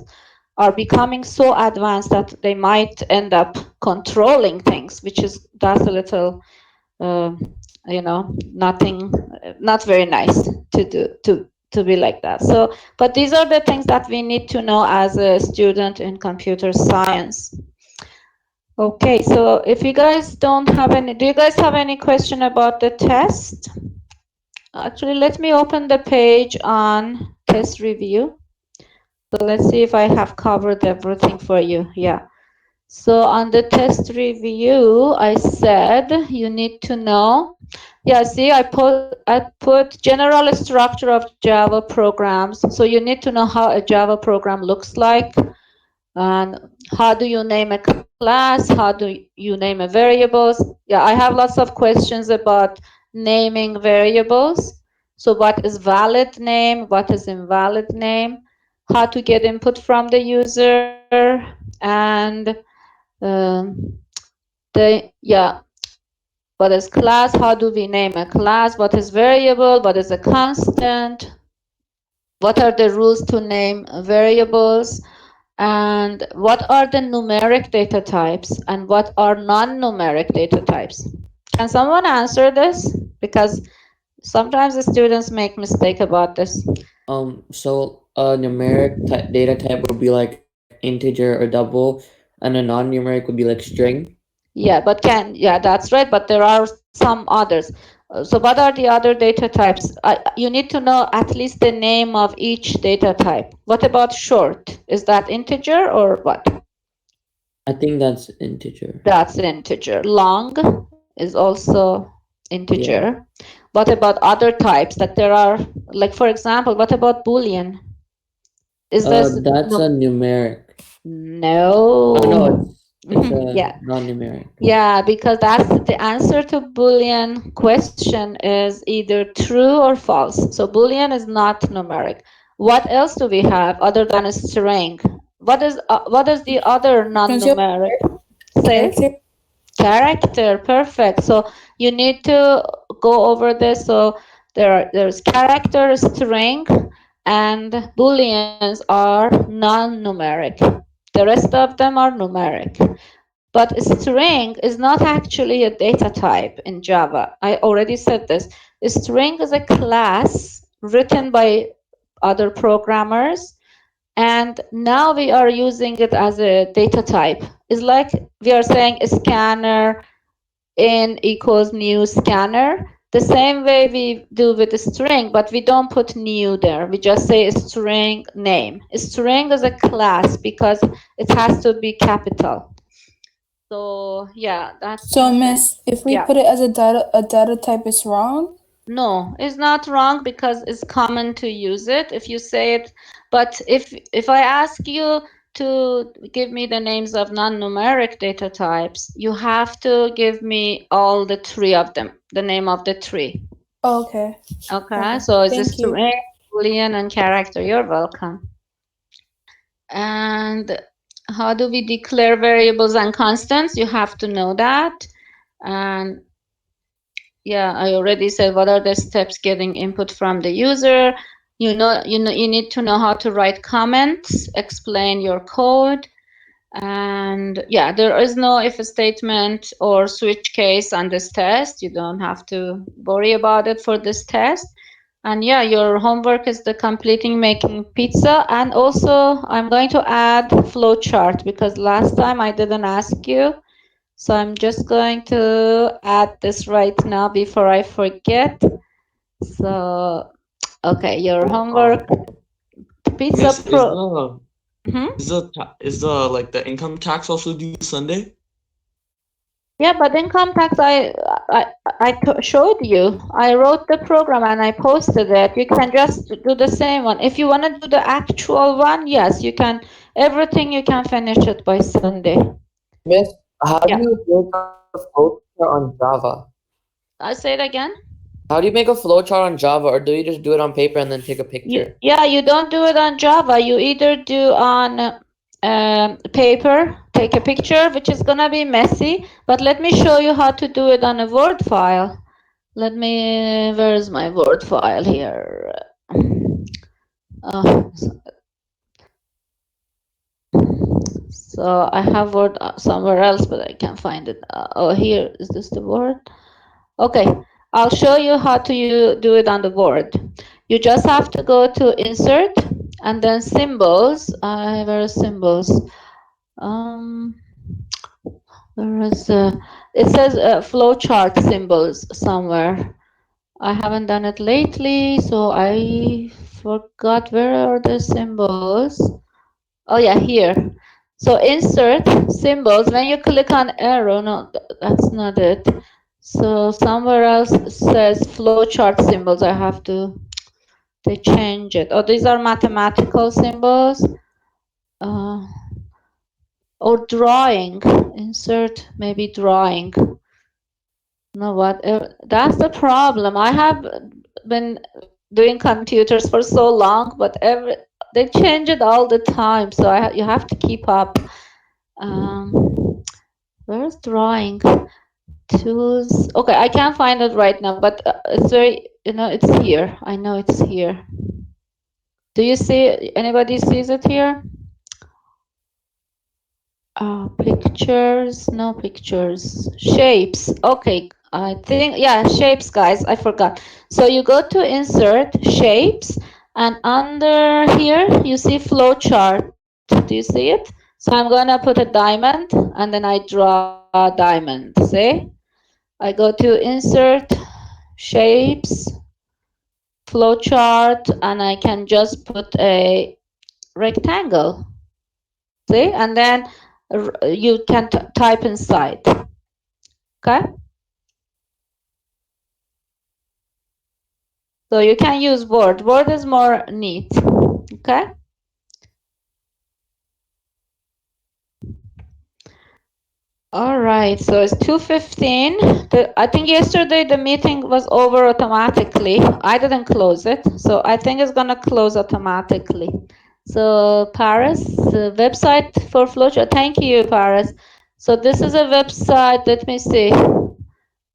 are becoming so advanced that they might end up controlling things, which is that's a little, uh, nothing, not very nice to do to be like that. So, but these are the things that we need to know as a student in computer science. Okay, so if you guys don't have any, do you guys have any question about the test? Actually, let me open the page on test review. So let's see if I have covered everything for you. Yeah. So on the test review, I said you need to know. Yeah, see, I put general structure of Java programs. So you need to know how a Java program looks like, and how do you name a class, how do you name a variables. Yeah, I have lots of questions about naming variables. So what is valid name, what is invalid name, how to get input from the user, and yeah, what is class, how do we name a class, what is variable, what is a constant, what are the rules to name variables, and what are the numeric data types and what are non-numeric data types. Can someone answer this? Because sometimes the students make mistake about this. So a numeric data type would be like integer or double, and a non-numeric would be like string. Yeah, yeah, that's right. But there are some others. So what are the other data types? You need to know at least the name of each data type. What about short? Is that integer or what? I think that's integer. That's integer. Long is also integer. Yeah. What about other types that there are? Like for example, what about Boolean? Is this That's a numeric. no? Oh no, It's Yeah. non-numeric. Yeah, because that's the answer to Boolean question is either true or false. So Boolean is not numeric. What else do we have other than a string? What is the other non-numeric? Say Character. character. Perfect. So you need to go over this. So there's character, string, and Booleans are non-numeric. The rest of them are numeric. But a string is not actually a data type in Java. I already said this. A string is a class written by other programmers, and now we are using it as a data type. It's like we are saying a scanner in equals new scanner. The same way we do with a string, but we don't put new there. We just say a string name. A string is a class because it has to be capital. So yeah, that's So, Miss, if we yeah. put it as a data type, it's wrong. No, it's not wrong because it's common to use it if you say it. But if I ask you to give me the names of non-numeric data types, you have to give me all the three of them, the name of the three. Oh, okay. Okay, so it's a Thank you. string, Boolean, and character. You're welcome. And how do we declare variables and constants? You have to know that. And yeah, I already said what are the steps getting input from the user. You need to know how to write comments, explain your code. And yeah, there is no if statement or switch case on this test. You don't have to worry about it for this test. And yeah, your homework is the completing making pizza. And also I'm going to add flowchart because last time I didn't ask you. So I'm just going to add this right now before I forget. So, okay, your homework, Pizza Miss, Pro. is the like the income tax also due Sunday? Yeah, but income tax, I showed you. I wrote the program and I posted it. You can just do the same one. If you want to do the actual one, yes, you can. Everything you can finish it by Sunday. Miss, how do Yeah. you make a flowchart on Java? I say it again. How do you make a flowchart on Java, or do you just do it on paper and then take a picture? You don't do it on Java. You either do on paper, take a picture, which is gonna be messy. But let me show you how to do it on a Word file. Where is my Word file here? Oh, so I have Word somewhere else, but I can't find it. Oh, here is this the Word? Okay, I'll show you how to do it on the Word. You just have to go to Insert and then Symbols. Where are symbols? Where is it says flowchart symbols somewhere. I haven't done it lately, so I forgot where are the symbols. Oh yeah, here. So insert symbols. When you click on arrow, no, that's not it. So somewhere else it says flowchart symbols. I have to they change it. Oh, these are mathematical symbols. Or drawing. Insert maybe drawing. No, what? That's the problem. I have been doing computers for so long, but they change it all the time. So you have to keep up. Where's drawing tools? Okay, I can't find it right now, but it's very, it's here. I know it's here. Do you see? Anybody sees it here? Pictures, no pictures. Shapes. Okay, I think, yeah, shapes, guys. I forgot. So you go to insert shapes, and under here you see flowchart. Do you see it? So I'm gonna put a diamond, and then I draw a diamond. See? I go to insert shapes, flowchart, and I can just put a rectangle. See? And then you can type inside. Okay? So you can use Word. Word is more neat. Okay? All right, so it's 2:15. I think yesterday the meeting was over automatically. I didn't close it, so I think it's gonna close automatically. So Paris, the website for flowchart. Thank you, Paris. So this is a website. Let me see.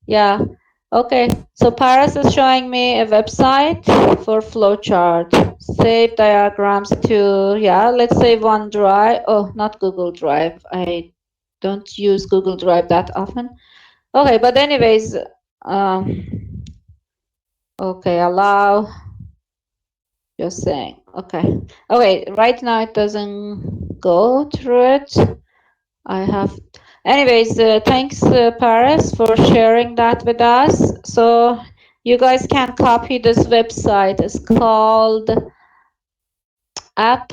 Yeah. Okay. So Paris is showing me a website for flowchart. Save diagrams to, yeah, let's say OneDrive. Oh, not Google Drive. I don't use Google Drive that often. Okay, but anyways, okay, allow, just saying. Okay. Okay, right now it doesn't go through it. I have. Anyways, thanks, Paris, for sharing that with us. So you guys can copy this website. It's called app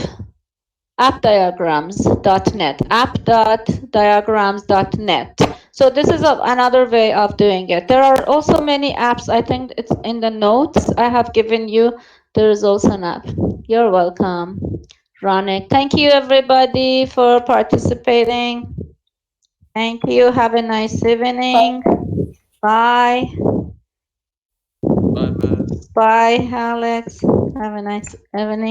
appdiagrams.net. app.diagrams.net. So this is another way of doing it. There are also many apps. I think it's in the notes I have given you. There is also an app. You're welcome, Ronik. Thank you, everybody, for participating. Thank you. Have a nice evening. Bye. Bye, Miss. Bye, Alex. Have a nice evening.